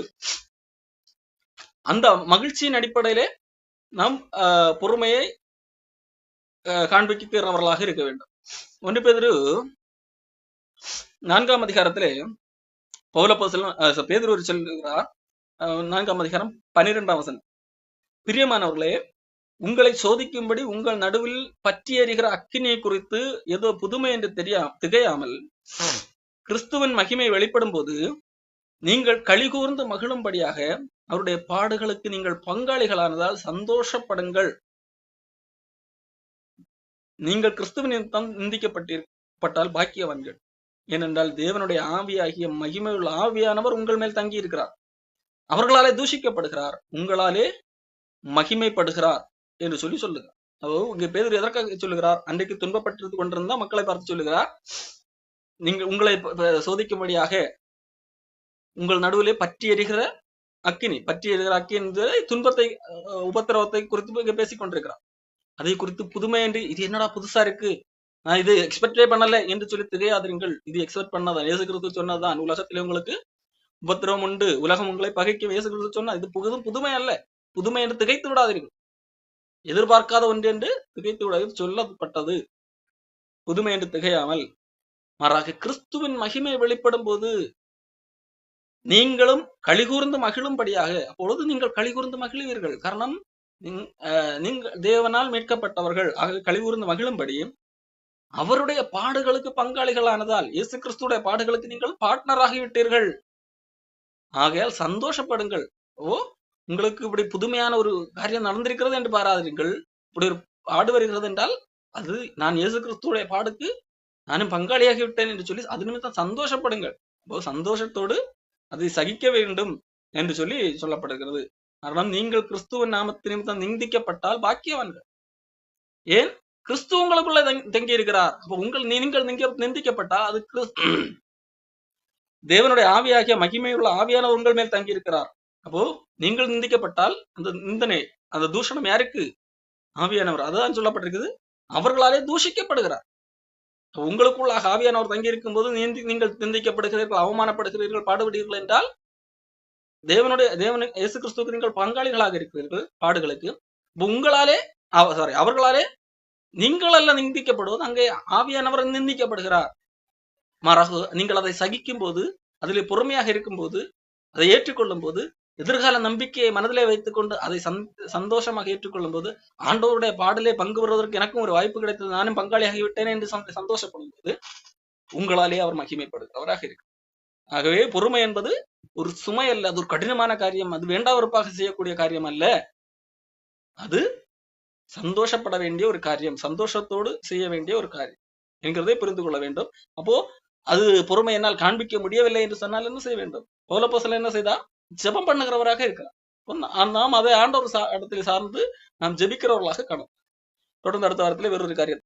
அந்த மகிழ்ச்சியின் அடிப்படையிலே நாம் பொறுமையை காண்பிக்கிறவர்களாக இருக்க வேண்டும். 1 பேதுரு 4 பேதுரு சொல்லுகிறார், 4 12 பிரியமானவர்களே, உங்களை சோதிக்கும்படி உங்கள் நடுவில் பற்றி எறிகிற அக்கினியை குறித்து ஏதோ புதுமை என்று திகையாமல் கிறிஸ்துவின் மகிமை வெளிப்படும் போது நீங்கள் களிகூர்ந்து மகிழும்படியாக அவருடைய பாடுகளுக்கு நீங்கள் பங்காளிகளானதால் சந்தோஷப்படுங்கள். நீங்கள் கிறிஸ்துவின் நிந்திக்கப்பட்டால் பாக்கியவான்கள், ஏனென்றால் தேவனுடைய ஆவியாகிய மகிமையுள்ள ஆவியானவர் உங்கள் மேல் தங்கி இருக்கிறார், அவர்களாலே தூஷிக்கப்படுகிறார், உங்களாலே மகிமைப்படுகிறார் என்று சொல்லுகிறார். அப்போ இங்க பேதுரு எதற்காக சொல்லுகிறார்? அன்றைக்கு துன்பப்பட்டு கொண்டிருந்த மக்களை பார்த்து சொல்லுகிறார், நீங்கள் உங்களை சோதிக்கும்படியாக உங்கள் நடுவிலே பற்றி எறிகிற அக்கினி என்பதை துன்பத்தை உபத்திரவத்தை குறித்து பேசிக் கொண்டிருக்கிறார். அதை குறித்து புதுமை என்று, இது என்னடா புதுசா இருக்கு, நான் இது எக்ஸ்பெக்டே பண்ணல என்று சொல்லி தெரியாதீர்கள். இது எக்ஸ்பெக்ட் பண்ணாதான், இயேசு கிறிஸ்து சொன்னதான், உலகத்திலே உங்களுக்கு உபத்திரவம் உண்டு, உலகம் உங்களை பகைக்கும், இயேசு கிறிஸ்து சொன்னா, இது புதுமை அல்ல. புதுமை என்று திகைத்து விடாதீர்கள். எதிர்பார்க்காத ஒன்று என்று திகைத்து விடாதீர்கள் சொல்லப்பட்டது. புதுமை என்று திகையாமல் மாறாக கிறிஸ்துவின் மகிமை வெளிப்படும் போது நீங்களும் கலிகூர்ந்து மகிழும்படியாக, அப்பொழுது நீங்கள் கலிகூர்ந்து மகிழ்வீர்கள். காரணம் நீங்கள் தேவனால் மீட்கப்பட்டவர்கள். ஆக கலிகூர்ந்து மகிழும்படி அவருடைய பாடுகளுக்கு பங்காளிகளானதால், இயேசு கிறிஸ்துடைய பாடுகளுக்கு நீங்கள் பார்ட்னர் ஆகிவிட்டீர்கள். ஆகையால் சந்தோஷப்படுங்கள். உங்களுக்கு இப்படி புதுமையான ஒரு காரியம் நடந்திருக்கிறது என்று பாராதீர்கள். இப்படி ஒரு பாடு வருகிறது என்றால் அது நான் இயேசு கிறிஸ்துடைய பாடுக்கு நானும் பங்காளியாகி விட்டேன் என்று சொல்லி அது நிமித்தம் சந்தோஷப்படுங்கள். சந்தோஷத்தோடு அதை சகிக்க வேண்டும் என்று சொல்லி சொல்லப்படுகிறது. காரணம் நீங்கள் கிறிஸ்துவின் நாமத்து நிமித்தம் நிந்திக்கப்பட்டால் பாக்கியவான்கள். ஏன்? கிறிஸ்து உங்களுக்குள்ள தங்கி இருக்கிறார். அப்போ நீங்கள் நிந்திக்கப்பட்டால் அது தேவனுடைய ஆவியாகிய மகிமையுள்ள ஆவியானவர் உங்கள் மேல் தங்கி இருக்கிறார். அப்போ நீங்கள் நிந்திக்கப்பட்டால் அந்த நிந்தனை, அந்த தூஷணம் யாருக்கு? ஆவியானவர். அதுதான் சொல்லப்பட்டிருக்குது, அவர்களாலே தூஷிக்கப்படுகிறார். உங்களுக்குள்ளாக ஆவியானவர் தங்கி இருக்கும் போது நீங்கள் நிந்திக்கப்படுகிறீர்கள், அவமானப்படுகிறீர்கள், பாடுபடுகிறீர்கள் என்றால் தேவன் இயேசு கிறிஸ்துவுக்கு நீங்கள் பங்காளிகளாக இருக்கிறீர்கள் பாடுகளுக்கு. உங்களாலே அவர்களாலே நீங்கள் அல்ல நிந்திக்கப்படுவது, அங்கே ஆவியானவர் நிந்திக்கப்படுகிறார். மாறாக நீங்கள் அதை சகிக்கும் போது, அதிலே பொறுமையாக இருக்கும் போது, அதை ஏற்றுக்கொள்ளும் போது, எதிர்கால நம்பிக்கையை மனதிலே வைத்துக் கொண்டு அதை சந்தோஷமாக ஏற்றுக்கொள்ளும் போது, ஆண்டவருடைய பாடலே பங்கு பெறுவதற்கு எனக்கும் ஒரு வாய்ப்பு கிடைத்தது, நானும் பங்காளியாகிவிட்டேன் என்று சந்தோஷப்படும் போது உங்களாலே அவர் மகிமைப்படுகிறவராக இருக்கு. ஆகவே பொறுமை என்பது ஒரு சுமை அல்ல, அது ஒரு கடினமான காரியம், அது வேண்டாவிருப்பாக செய்யக்கூடிய காரியம் அல்ல, அது சந்தோஷப்பட வேண்டிய ஒரு காரியம், சந்தோஷத்தோடு செய்ய வேண்டிய ஒரு காரியம் என்கிறதை புரிந்து கொள்ள வேண்டும். அப்போ அது பொறுமை என்னால் காண்பிக்க முடியவில்லை என்று சொன்னால் என்ன செய்ய வேண்டும்? பவுலப்போஸ்தலன் என்ன செய்தார்? ஜெபம் பண்ணுகிறவராக இருக்கிறார். நாம் அதை ஆண்டவர் இடத்தில் சார்ந்து நாம் ஜெபிக்கிறவர்களாக காணும். தொடர்ந்து அடுத்த வாரத்தில் வேறொரு காரியம்